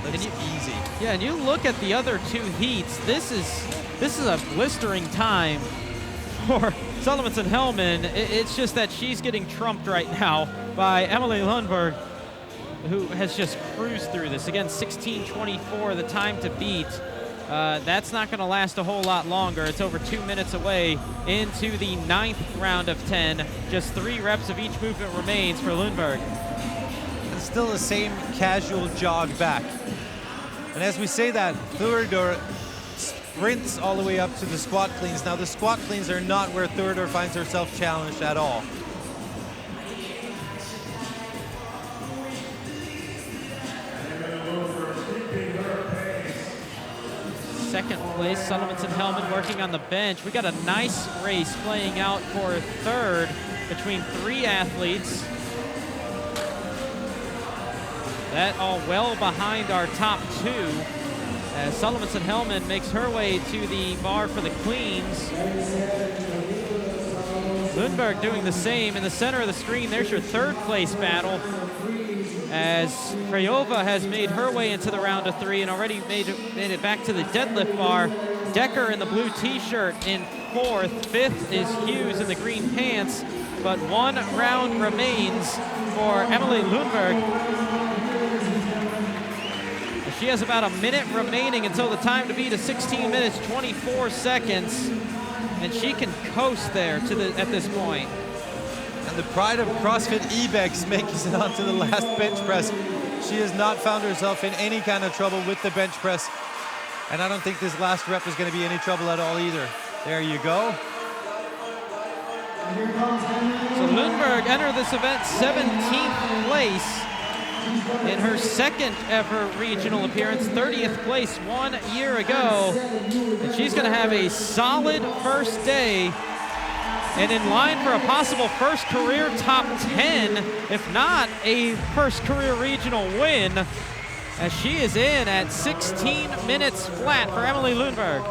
Looks easy. Yeah, and you look at the other 2 heats, this is a blistering time for Salomonsen-Hellman. It's just that she's getting trumped right now by Emily Lundberg, who has just cruised through this. Again, 16:24, the time to beat. That's not going to last a whole lot longer. It's over 2 minutes away into the 9th round of 10. Just 3 reps of each movement remains for Lundberg. And still the same casual jog back. And as we say that, Thuridor sprints all the way up to the squat cleans. Now the squat cleans are not where Thuridor finds herself challenged at all. Second place, Salomonsen-Hellman working on the bench. We got a nice race playing out for 3rd between 3 athletes. That all well behind our top 2. As Salomonsen-Hellman makes her way to the bar for the cleans. Lundberg doing the same. In the center of the screen, there's your 3rd place battle, as Krajova has made her way into the round of 3 and already made it back to the deadlift bar. Decker in the blue t-shirt in 4th. 5th is Hughes in the green pants, but 1 round remains for Emily Lundberg. She has about a minute remaining until the time to beat is 16 minutes, 24 seconds, and she can coast there at this point. And the pride of CrossFit Ibex makes it onto the last bench press. She has not found herself in any kind of trouble with the bench press. And I don't think this last rep is going to be any trouble at all either. There you go. So Lundberg entered this event 17th place in her 2nd ever regional appearance, 30th place 1 year ago. And she's going to have a solid first day and in line for a possible first career top 10, if not a first career regional win, as she is in at 16 minutes flat for Emily Lundberg.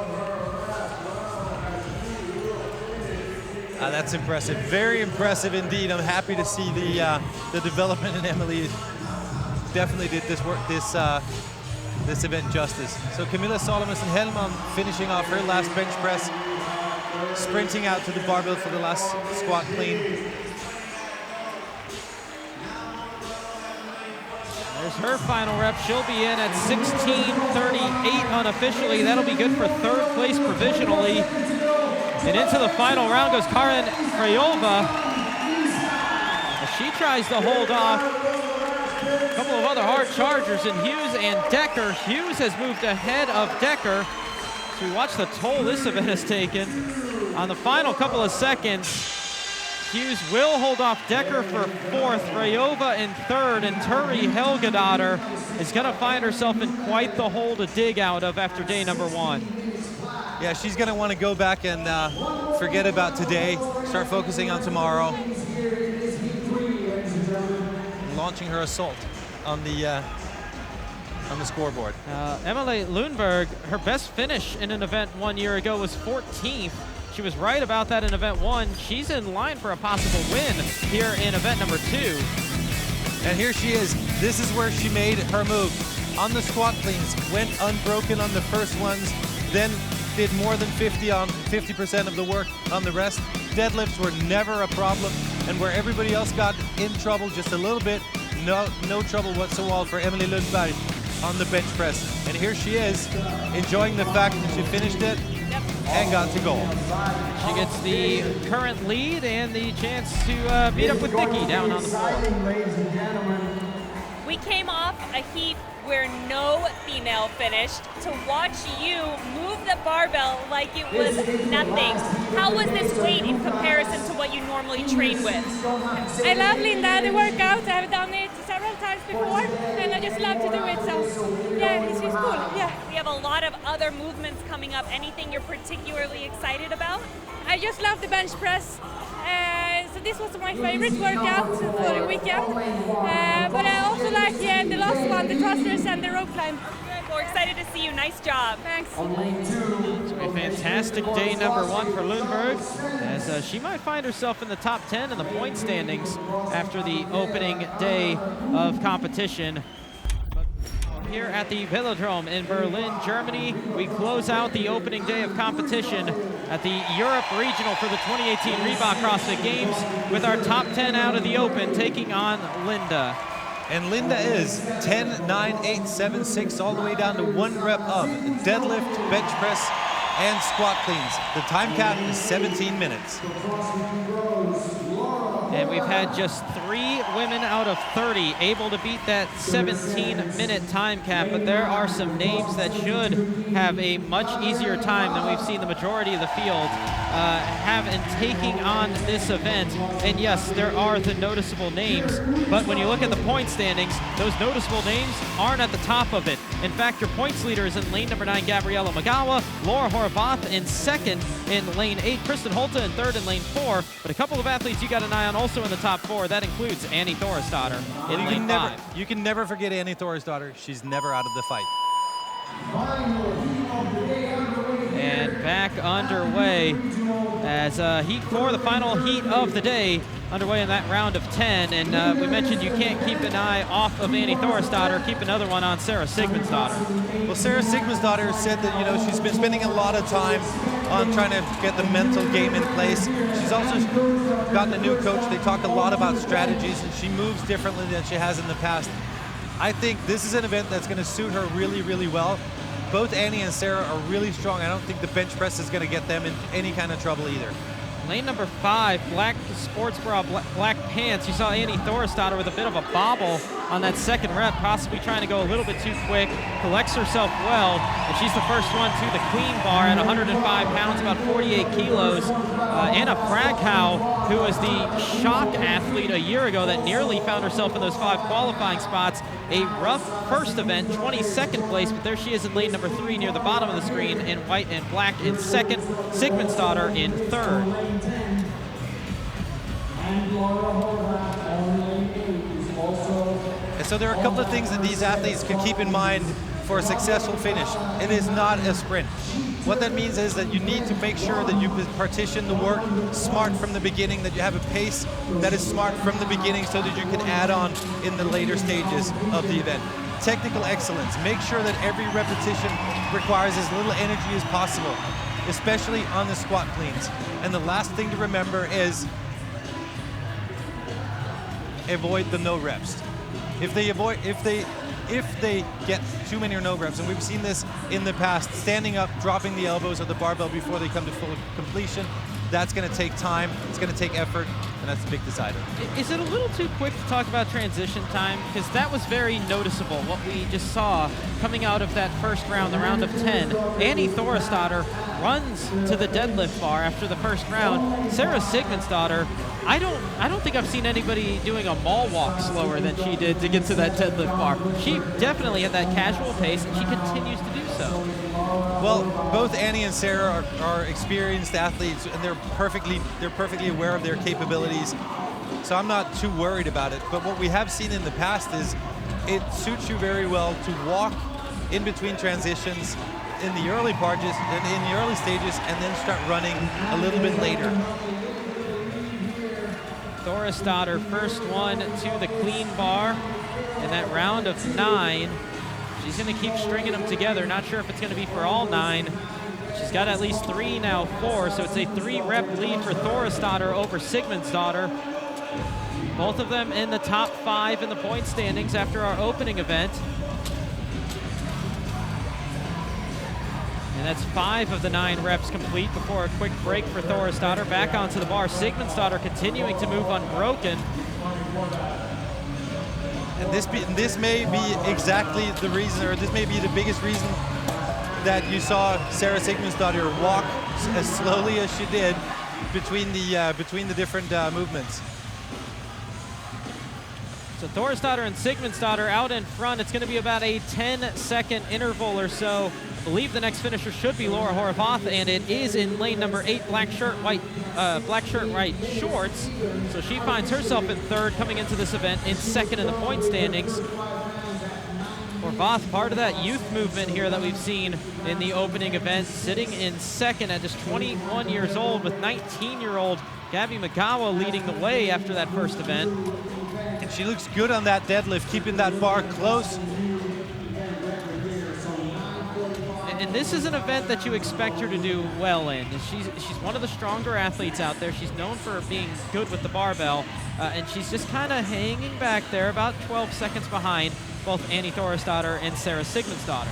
That's impressive, very impressive indeed. I'm happy to see the development in Emily. Definitely did this event justice. So Camilla Salomonsen-Hellman finishing off her last bench press, sprinting out to the barbell for the last squat clean. There's her final rep. She'll be in at 16:38 unofficially. That'll be good for 3rd place provisionally. And into the final round goes Karin Krajova. She tries to hold off a couple of other hard chargers in Hughes and Decker. Hughes has moved ahead of Decker. So we watch the toll this event has taken. On the final couple of seconds, Hughes will hold off Decker for 4th, Krajova in 3rd, and Turi Helgadottir is going to find herself in quite the hole to dig out of after day number 1. Yeah, she's going to want to go back and forget about today, start focusing on tomorrow, launching her assault on the scoreboard. Emily Lundberg, her best finish in an event 1 year ago was 14th. She was right about that in event 1. She's in line for a possible win here in event number 2. And here she is. This is where she made her move. On the squat cleans, went unbroken on the first ones, then did more than 50% of the work on the rest. Deadlifts were never a problem, and where everybody else got in trouble just a little bit, no trouble whatsoever for Emily Lundberg on the bench press. And here she is, enjoying the fact that she finished it and got to goal. She gets the current lead and the chance to meet up with Nikki down on the floor. We came off a heat where no female finished. To watch you move the barbell like it was nothing. How was this weight in comparison to what you normally train with? I love Linda, the workout. I've done it several times before, and I just love to do it. So yeah, it's cool. Yeah. We have a lot of other movements coming up. Anything you're particularly excited about? I just love the bench press. So this was my favorite workout for the weekend. But I also like the last one, the thrusters and the rope climb. We're excited to see you. Nice job. Thanks. So a fantastic day number 1 for Lundberg, as she might find herself in the top 10 in the point standings after the opening day of competition. Here at the Velodrome in Berlin, Germany, we close out the opening day of competition at the Europe Regional for the 2018 Reebok CrossFit Games with our top 10 out of the open taking on Linda. And Linda is 10, 9, 8, 7, 6, all the way down to 1 rep of deadlift, bench press, and squat cleans. The time cap is 17 minutes. And we've had just 3 women out of 30 able to beat that 17-minute time cap, but there are some names that should have a much easier time than we've seen the majority of the field have in taking on this event. And yes, there are the noticeable names, but when you look at the point standings, those noticeable names aren't at the top of it. In fact, your points leader is in lane number 9, Gabriella Magawa, Laura Horvath in 2nd in lane 8, Kristen Holta in 3rd in lane 4, but a couple of athletes you got an eye on also in the top 4. That includes Annie Thorisdottir in lane 5. You can never forget Annie Thorisdottir. She's never out of the fight. And back underway as heat 4, the final heat of the day, underway in that round of 10. And we mentioned you can't keep an eye off of Annie Thorisdottir. Keep another one on Sarah Sigmundsdottir. Well, Sarah Sigmundsdottir said that, she's been spending a lot of time on trying to get the mental game in place. She's also gotten a new coach. They talk a lot about strategies, and she moves differently than she has in the past. I think this is an event that's going to suit her really, really well. Both Annie and Sarah are really strong. I don't think the bench press is going to get them in any kind of trouble either. Lane number 5, black sports bra, black pants. You saw Annie Thorisdottir with a bit of a bobble on that 2nd rep, possibly trying to go a little bit too quick, collects herself well, and she's the first one to the clean bar at 105 pounds, about 48 kilos. Anna Fraghow, who was the shock athlete a year ago that nearly found herself in those 5 qualifying spots. A rough first event, 22nd place, but there she is in lane number 3 near the bottom of the screen in white and black in 2nd, Sigmundsdottir in 3rd. And so there are a couple of things that these athletes can keep in mind for a successful finish. It is not a sprint. What that means is that you need to make sure that you partition the work smart from the beginning, that you have a pace that is smart from the beginning so that you can add on in the later stages of the event. Technical excellence. Make sure that every repetition requires as little energy as possible, especially on the squat cleans. And the last thing to remember is avoid the no reps. If they get too many or no reps, and we've seen this in the past, standing up, dropping the elbows of the barbell before they come to full completion, that's going to take time, it's going to take effort, and that's a big decider. Is it a little too quick to talk about transition time? Because that was very noticeable, what we just saw coming out of that first round, the round of 10. Annie Thorisdottir runs to the deadlift bar after the first round. Sarah Sigmundsdottir, I don't think I've seen anybody doing a mall walk slower than she did to get to that deadlift bar. She definitely had that casual pace, and she continues to do so. Well, both Annie and Sarah are experienced athletes, and they're perfectly aware of their capabilities. So I'm not too worried about it. But what we have seen in the past is it suits you very well to walk in between transitions, in the early stages, and then start running a little bit later. Thorstottir, first one to the clean bar in that round of 9. She's going to keep stringing them together. Not sure if it's going to be for all 9. She's got at least 3 now, 4, so it's a 3-rep lead for Thorstottir over Sigmundsdottir. Both of them in the top 5 in the point standings after our opening event. And that's 5 of the 9 reps complete before a quick break for Thorstottir. Back onto the bar. Sigmundsdottir continuing to move unbroken. And this may be exactly the reason, or this may be the biggest reason that you saw Sarah Sigmundsdottir walk as slowly as she did between the different movements. So Thorstottir and Sigmundsdottir out in front. It's going to be about a 10-second interval or so. I believe the next finisher should be Laura Horvath, and it is in lane number 8, black shirt, white shorts. So she finds herself in 3rd coming into this event, in 2nd in the point standings. Horvath, part of that youth movement here that we've seen in the opening event, sitting in 2nd at just 21 years old, with 19-year-old Gabby Magawa leading the way after that first event. And she looks good on that deadlift, keeping that bar close. And this is an event that you expect her to do well in. She's one of the stronger athletes out there. She's known for being good with the barbell, and she's just kind of hanging back there, about 12 seconds behind both Annie Thorstottir and Sarah Sigmundsdottir.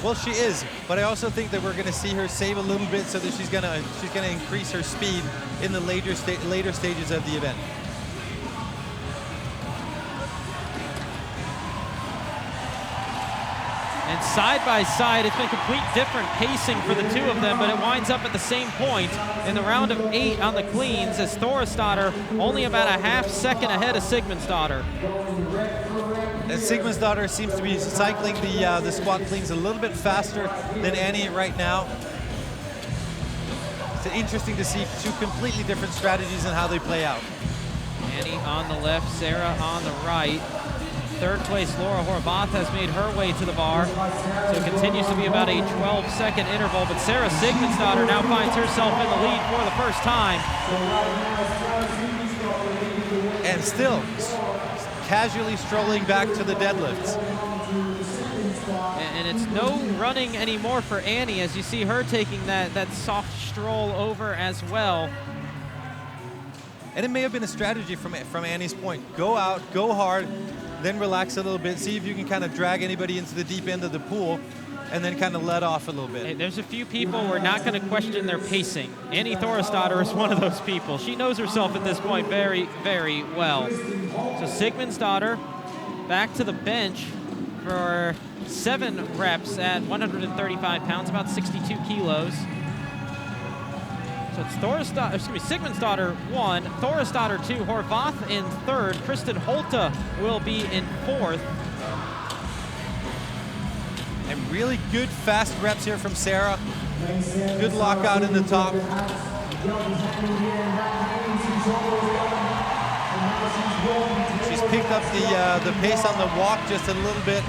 Well, she is, but I also think that we're going to see her save a little bit so that she's going to increase her speed in the later stages of the event. And side by side, it's been complete different pacing for the two of them, but it winds up at the same point in the round of 8 on the cleans, as Thorstottir only about a half second ahead of Sigmundsdottir. And Sigmundsdottir seems to be cycling the squat cleans a little bit faster than Annie right now. It's interesting to see 2 completely different strategies and how they play out. Annie on the left, Sarah on the right. 3rd place, Laura Horvath has made her way to the bar. So it continues to be about a 12-second interval, but Sarah Sigmundsdottir now finds herself in the lead for the first time. And still casually strolling back to the deadlifts. And it's no running anymore for Annie, as you see her taking that soft stroll over as well. And it may have been a strategy from Annie's point. Go out, go hard, then relax a little bit, see if you can kind of drag anybody into the deep end of the pool, and then kind of let off a little bit. Hey, there's a few people we're not going to question their pacing. Annie Thorstottir is one of those people. She knows herself at this point very, very well. So Sigmundsdottir back to the bench for 7 reps at 135 pounds, about 62 kilos. So it's Sigmundsdottir 1, Thorstottir 2, Horvath in 3rd, Kristen Holta will be in 4th. And really good fast reps here from Sarah. Good lockout in the top. She's picked up the pace on the walk just a little bit.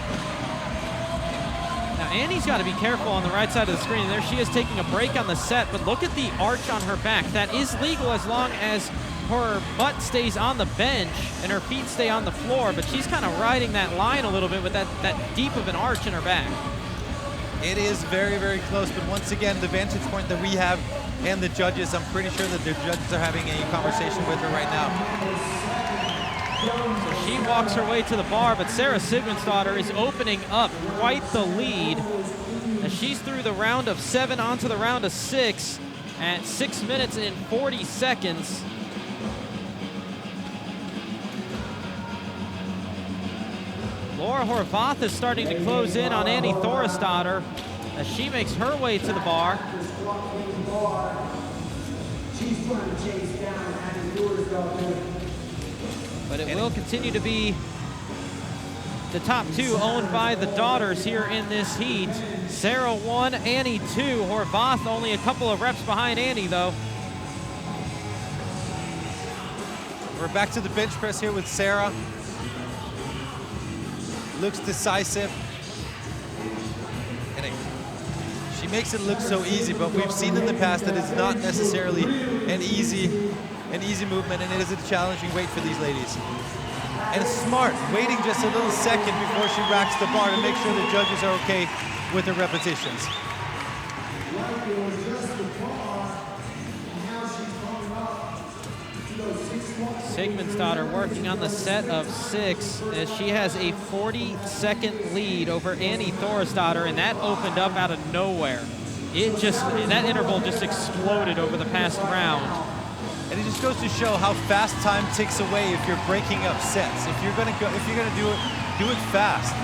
Now Annie's got to be careful on the right side of the screen. There she is taking a break on the set, but look at the arch on her back. That is legal as long as her butt stays on the bench and her feet stay on the floor, but she's kind of riding that line a little bit with that deep of an arch in her back. It is very, very close, but once again, the vantage point that we have and the judges, I'm pretty sure that the judges are having a conversation with her right now. So she walks her way to the bar, but Sarah Sigmundsdottir is opening up quite the lead as she's through the round of 7 onto the round of 6 at 6 minutes and 40 seconds. Laura Horvath is starting to close in on Annie Thorstottir as she makes her way to the bar. But it will continue to be the top 2 owned by the daughters here in this heat. Sarah 1, Annie 2. Horvath only a couple of reps behind Annie, though. We're back to the bench press here with Sarah. Looks decisive. And makes it look so easy, but we've seen in the past that it's not necessarily an easy movement, and it is a challenging weight for these ladies. And smart, waiting just a little second before she racks the bar to make sure the judges are okay with the repetitions. Sigmundsdottir working on the set of 6 as she has a 40-second lead over Annie Thorisdottir, and that opened up out of nowhere. That interval just exploded over the past round. And it just goes to show how fast time ticks away if you're breaking up sets. If you're gonna do it fast.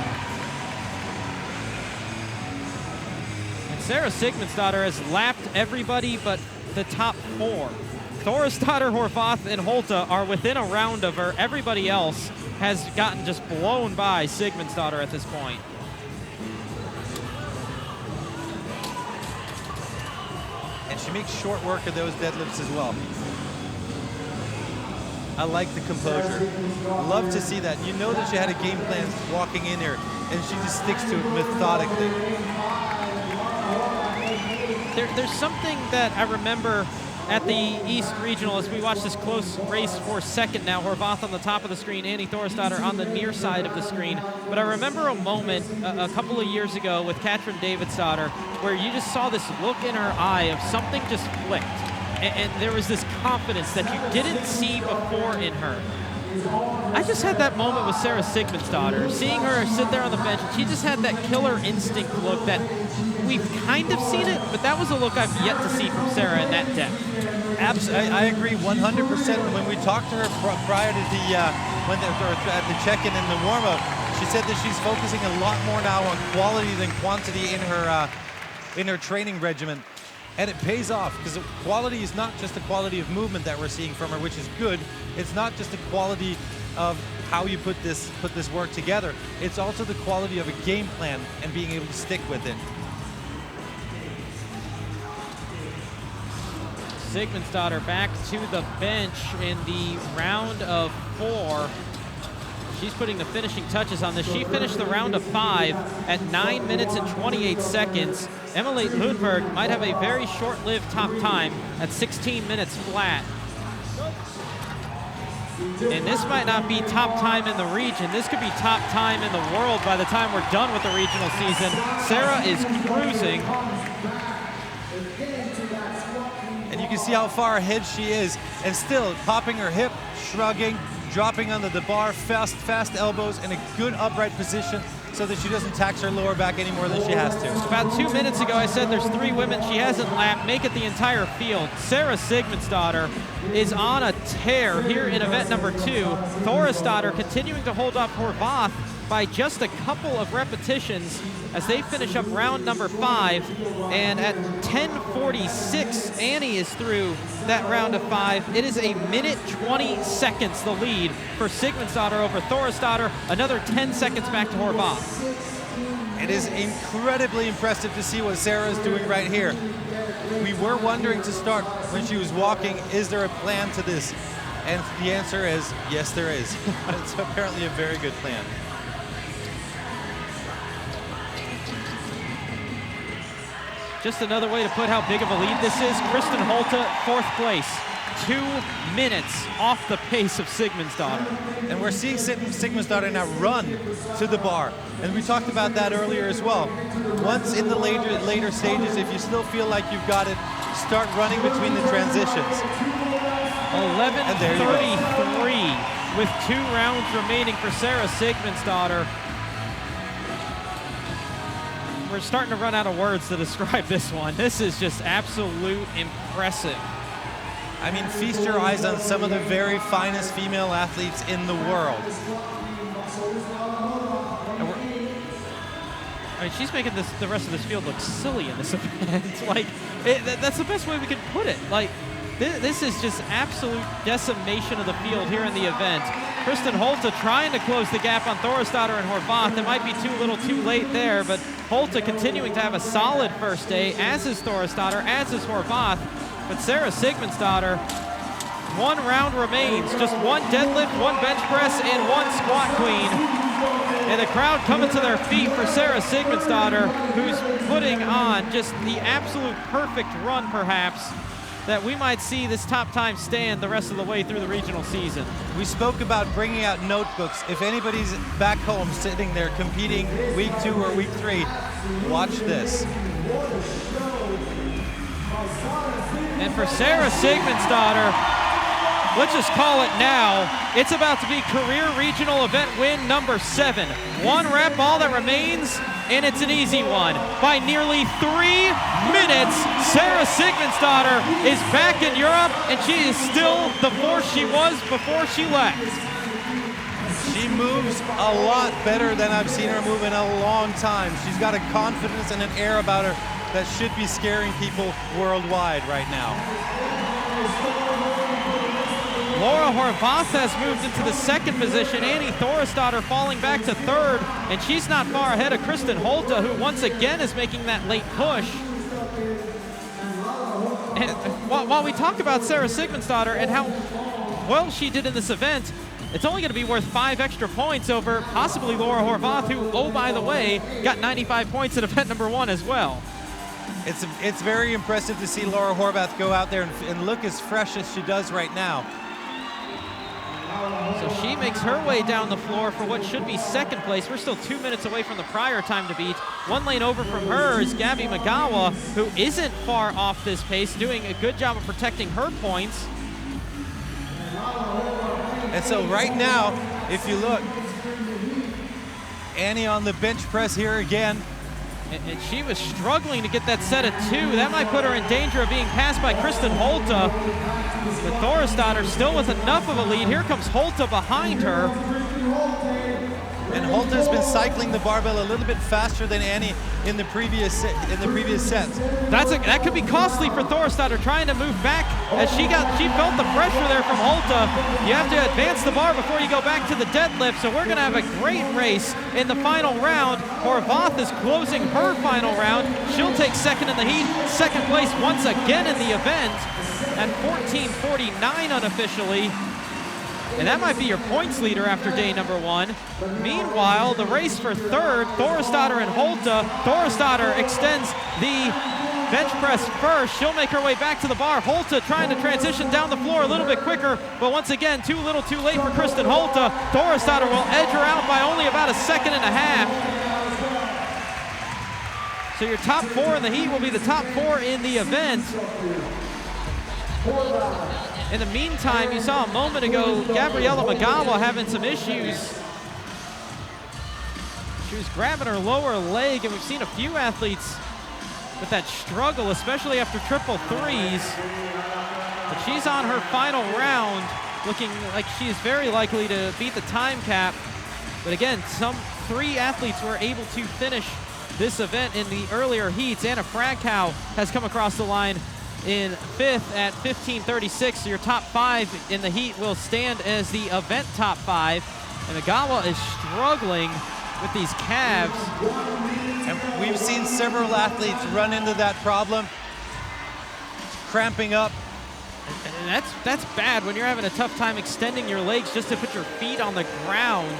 And Sarah Sigmundsdottir has lapped everybody but the top 4. Thorisdottir, Horvath, and Holta are within a round of her. Everybody else has gotten just blown by Sigmundsdottir at this point. And she makes short work of those deadlifts as well. I like the composure. Love to see that. You know that she had a game plan walking in here, and she just sticks to it methodically. There's something that I remember at the East Regional as we watch this close race for second now. Horvath on the top of the screen, Annie Thorisdottir on the near side of the screen. But I remember a moment a couple of years ago with Katrin Davidsdottir where you just saw this look in her eye of something just flicked. And there was this confidence that you didn't see before in her. I just had that moment with Sarah Sigmundsdottir, seeing her sit there on the bench. She just had that killer instinct look that we've kind of seen it, but that was a look I've yet to see from Sarah in that depth. Absolutely, I agree 100%. When we talked to her prior to at the check-in and the warm-up, she said that she's focusing a lot more now on quality than quantity in her training regimen. And it pays off, because quality is not just the quality of movement that we're seeing from her, which is good. It's not just the quality of how you put this work together. It's also the quality of a game plan and being able to stick with it. Sigmundsdottir back to the bench in the round of 4. She's putting the finishing touches on this. She finished the round of 5 at 9 minutes and 28 seconds. Emily Lundberg might have a very short-lived top time at 16 minutes flat. And this might not be top time in the region. This could be top time in the world by the time we're done with the regional season. Sarah is cruising. And you can see how far ahead she is, and still popping her hip, shrugging, dropping under the bar, fast elbows, in a good upright position so that she doesn't tax her lower back any more than she has to. About 2 minutes ago, I said there's 3 women she hasn't lapped, make it the entire field. Sarah Sigmundsdottir is on a tear here in event number 2. Thorisdottir continuing to hold off Horvath by just a couple of repetitions as they finish up round number 5. And at 10:46, Annie is through that round of 5. It is a minute 20 seconds the lead for Sigmundsdottir over Thorisdottir. Another 10 seconds back to Horvath. It is incredibly impressive to see what Sarah is doing right here. We were wondering to start when she was walking, is there a plan to this? And the answer is, yes, there is. It's apparently a very good plan. Just another way to put how big of a lead this is. Kristen Holta, 4th place. 2 minutes off the pace of Sigmundsdottir. And we're seeing Sigmundsdottir now run to the bar. And we talked about that earlier as well. Once in the later stages, if you still feel like you've got it, start running between the transitions. 11:33 with 2 rounds remaining for Sarah Sigmundsdottir. We're starting to run out of words to describe this one. This is just absolute impressive. I mean, feast your eyes on some of the very finest female athletes in the world. I mean, she's making the rest of this field look silly in this event. Like, that's the best way we can put it. Like, this is just absolute decimation of the field here in the event. Kristen Holta trying to close the gap on Thorisdottir and Horvath. It might be too little too late there, but Holta continuing to have a solid first day, as is Thorisdottir, as is Horvath. But Sarah Sigmundsdottir, 1 round remains. Just 1 deadlift, 1 bench press, and 1 squat clean. And the crowd coming to their feet for Sarah Sigmundsdottir, who's putting on just the absolute perfect run, perhaps, that we might see this top time stand the rest of the way through the regional season. We spoke about bringing out notebooks. If anybody's back home sitting there competing week 2 or week 3, watch this. And for Sarah Sigmundsdottir, let's just call it now. It's about to be career regional event win number 7. 1 rep, all that remains, and it's an easy one. By nearly 3 minutes, Sarah Sigmundsdottir is back in Europe, and she is still the force she was before she left. She moves a lot better than I've seen her move in a long time. She's got a confidence and an air about her that should be scaring people worldwide right now. Laura Horvath has moved into the 2nd position. Annie Thorisdottir falling back to 3rd, and she's not far ahead of Kristen Holta, who once again is making that late push. And while we talk about Sarah Sigmundsdottir and how well she did in this event, it's only going to be worth 5 extra points over possibly Laura Horvath, who, oh, by the way, got 95 points at event number 1 as well. It's very impressive to see Laura Horvath go out there and look as fresh as she does right now. So she makes her way down the floor for what should be 2nd place. We're still 2 minutes away from the prior time to beat. 1 lane over from her is Gabby Magawa, who isn't far off this pace, doing a good job of protecting her points. And so right now, if you look, Annie on the bench press here again. And she was struggling to get that set at 2. That might put her in danger of being passed by Kristen Holta. But Thorisdottir still with enough of a lead. Here comes Holta behind her. And Holta's been cycling the barbell a little bit faster than Annie in the previous sets. That could be costly for Thorisdottir, trying to move back as she felt the pressure there from Holta. You have to advance the bar before you go back to the deadlift, so we're going to have a great race in the final round. Horvath is closing her final round. She'll take 2nd in the heat, 2nd place once again in the event at 14:49 unofficially. And that might be your points leader after day number 1. Meanwhile, the race for 3rd, Thorisdottir and Holta. Thorisdottir extends the bench press first. She'll make her way back to the bar. Holta trying to transition down the floor a little bit quicker, but once again, too little too late for Kristen Holta. Thorisdottir will edge her out by only about 1.5 seconds. So your top 4 in the heat will be the top 4 in the event. In the meantime, you saw a moment ago Gabriella Magawa having some issues. She was grabbing her lower leg, and we've seen a few athletes with that struggle, especially after triple 3s. But she's on her final round, looking like she is very likely to beat the time cap. But again, 3 athletes were able to finish this event in the earlier heats. Anna Fragkow has come across the line in 5th at 15:36. So your top 5 in the heat will stand as the event top 5. And Magawa is struggling with these calves. And we've seen several athletes run into that problem, cramping up. And that's bad when you're having a tough time extending your legs just to put your feet on the ground.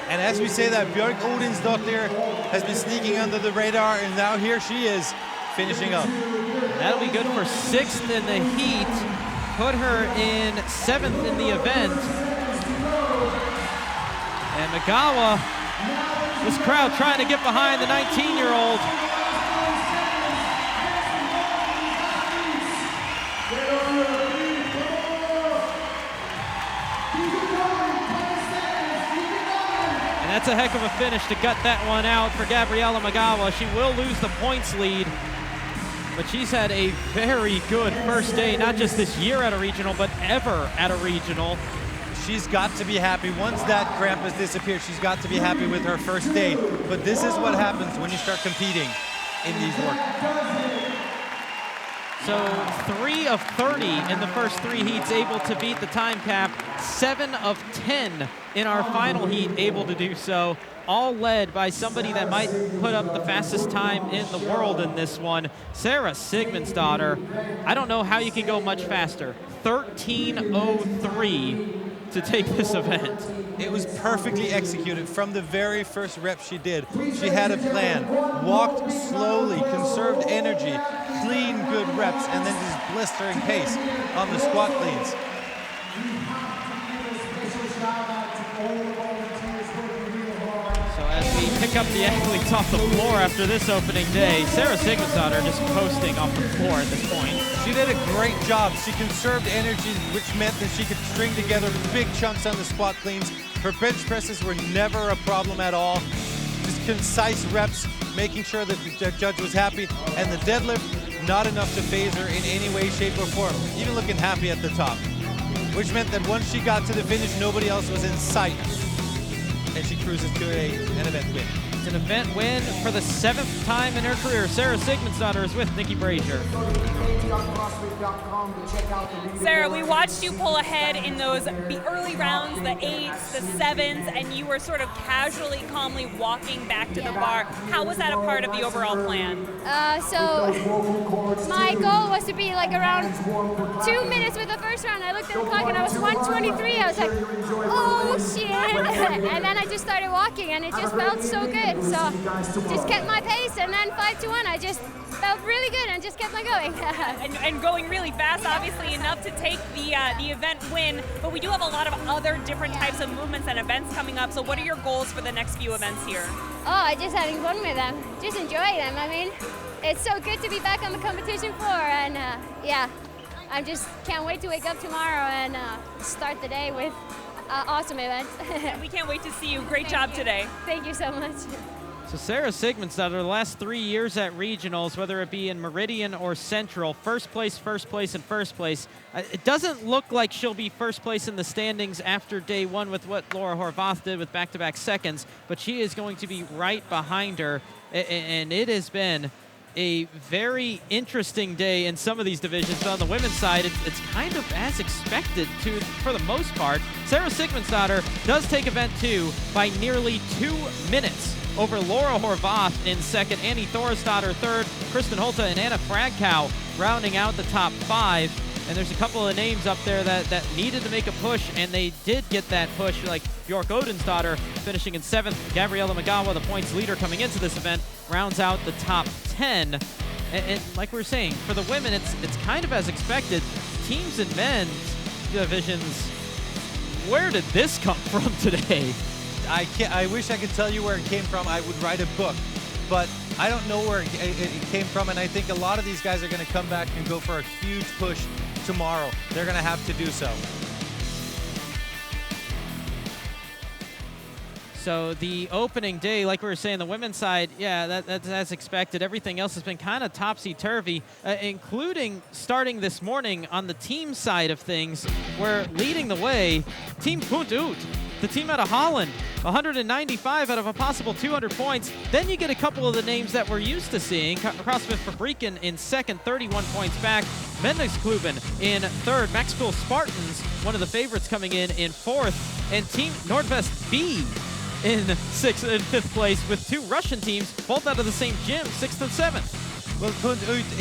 And as we say that, Björk Odinsdottir has been sneaking under the radar, and now here she is finishing up. That'll be good for 6th in the heat. Put her in 7th in the event. And Magawa, this crowd trying to get behind the 19-year-old. And that's a heck of a finish to gut that one out for Gabriella Magawa. She will lose the points lead, but she's had a very good first day, not just this year at a regional, but ever at a regional. She's got to be happy. Once that cramp has disappeared, she's got to be happy with her first day. But this is what happens when you start competing in these work. So 3 of 30 in the first 3 heats able to beat the time cap. 7 of 10 in our final heat able to do so. All led by somebody that might put up the fastest time in the world in this one, Sarah Sigmundsdottir. I don't know how you can go much faster. 13:03 to take this event. It was perfectly executed from the very first rep she did. She had a plan, walked slowly, conserved energy, clean, good reps, and then just blistering pace on the squat cleans. So as we pick up the athletes off the floor after this opening day, Sarah Sigmundsdottir just coasting off the floor at this point. She did a great job. She conserved energy, which meant that she could string together big chunks on the squat cleans. Her bench presses were never a problem at all. Just concise reps, making sure that the judge was happy. And the deadlift, not enough to phase her in any way, shape, or form. Even looking happy at the top. Which meant that once she got to the finish, nobody else was in sight. And she cruises to an event win. It's an event win for the 7th time in her career. Sarah Sigmundsdottir is with Nikki Brazier. Sarah, we watched you pull ahead in the early rounds, the 8s, the 7s, and you were sort of casually, calmly walking back to the bar. How was that a part of the overall plan? So my goal was to be like around 2 minutes with the first round. I looked at the clock and I was 1:23. I was like, oh shit. And then I just started walking and it just felt so good. So just kept my pace, and then 5 to 1, I just felt really good and just kept on going. and going really fast, obviously enough to take the event win, but we do have a lot of other different types of movements and events coming up. So what are your goals for the next few events here? Oh, just having fun with them, just enjoy them. I mean, it's so good to be back on the competition floor, and yeah, I just can't wait to wake up tomorrow and start the day with awesome events. We can't wait to see you. Great job today. Thank you so much. So Sarah Sigmundsdottir, the last 3 years at regionals, whether it be in Meridian or Central, first place, and first place. It doesn't look like she'll be first place in the standings after day one with what Laura Horvath did with back-to-back seconds, but she is going to be right behind her, and it has been a very interesting day in some of these divisions. But on the women's side, it's kind of as expected for the most part. Sarah Sigmundsdottir does take event 2 by nearly 2 minutes over Laura Horvath in second, Annie Thorisdottir third, Kristen Holta and Anna Fragkow rounding out the top 5. And there's a couple of names up there that needed to make a push, and they did get that push, like Bjork Odensdottir finishing in 7th. Gabriella Magawa, the points leader coming into this event, rounds out the top 10. And like we were saying, for the women, it's kind of as expected. Teams and men's divisions, where did this come from today? I wish I could tell you where it came from. I would write a book, but I don't know where it came from, and I think a lot of these guys are going to come back and go for a huge push tomorrow. They're going to have to do so. So the opening day, like we were saying, the women's side, yeah, that's as expected. Everything else has been kind of topsy-turvy, including starting this morning on the team side of things, where leading the way, Team Punt Ut, the team out of Holland, 195 out of a possible 200 points. Then you get a couple of the names that we're used to seeing. CrossFit Fabriken in second, 31 points back. Mendagskluben in third. Max Cool Spartans, one of the favorites, coming in fourth. And Team Nordvest B in 6th and 5th place, with 2 Russian teams, both out of the same gym, 6th and 7th. Well, Punt Ut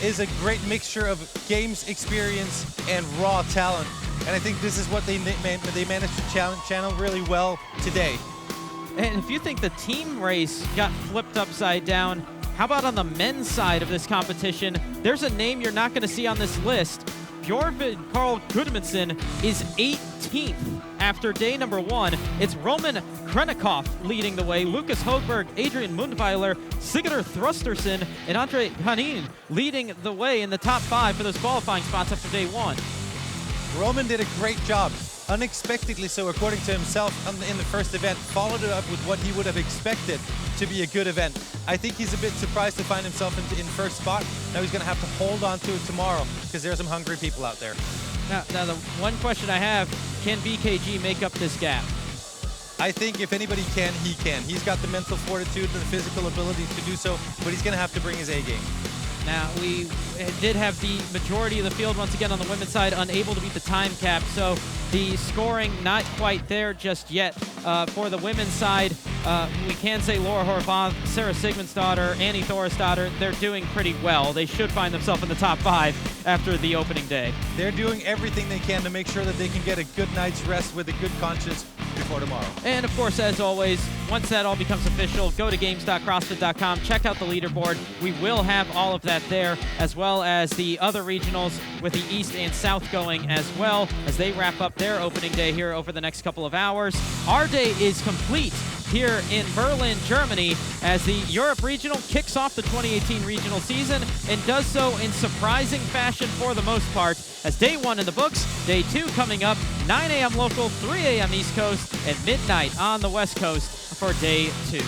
is a great mixture of games experience and raw talent. And I think this is what they managed to channel really well today. And if you think the team race got flipped upside down, how about on the men's side of this competition? There's a name you're not going to see on this list. Bjorvid Karl Gudmundsson is 18th after day number 1. It's Roman Krennikov leading the way. Lucas Hogberg, Adrian Mundweiler, Sigurdur Thrusterson, and Andre Hanin leading the way in the top 5 for those qualifying spots after day 1. Roman did a great job, unexpectedly so according to himself in the first event, followed it up with what he would have expected to be a good event. I think he's a bit surprised to find himself in first spot. Now he's going to have to hold on to it tomorrow because there's some hungry people out there. Now the one question I have, can BKG make up this gap? I think if anybody can, he can. He's got the mental fortitude and the physical ability to do so, but he's going to have to bring his A game. Now, we did have the majority of the field once again on the women's side unable to beat the time cap, so the scoring not quite there just yet. For the women's side, we can say Laura Horvath, Sarah Sigmundsdottir, Annie Thorisdottir, they're doing pretty well. They should find themselves in the top 5 after the opening day. They're doing everything they can to make sure that they can get a good night's rest with a good conscience before tomorrow. And of course, as always, once that all becomes official, go to games.crossfit.com, check out the leaderboard. We will have all of that there, as well as the other regionals with the East and South going as well, as they wrap up their opening day here over the next couple of hours. Our day is complete here in Berlin, Germany, as the Europe Regional kicks off the 2018 regional season and does so in surprising fashion for the most part, as day 1 in the books, day 2 coming up, 9 a.m. local, 3 a.m. East Coast, and midnight on the West Coast for day 2.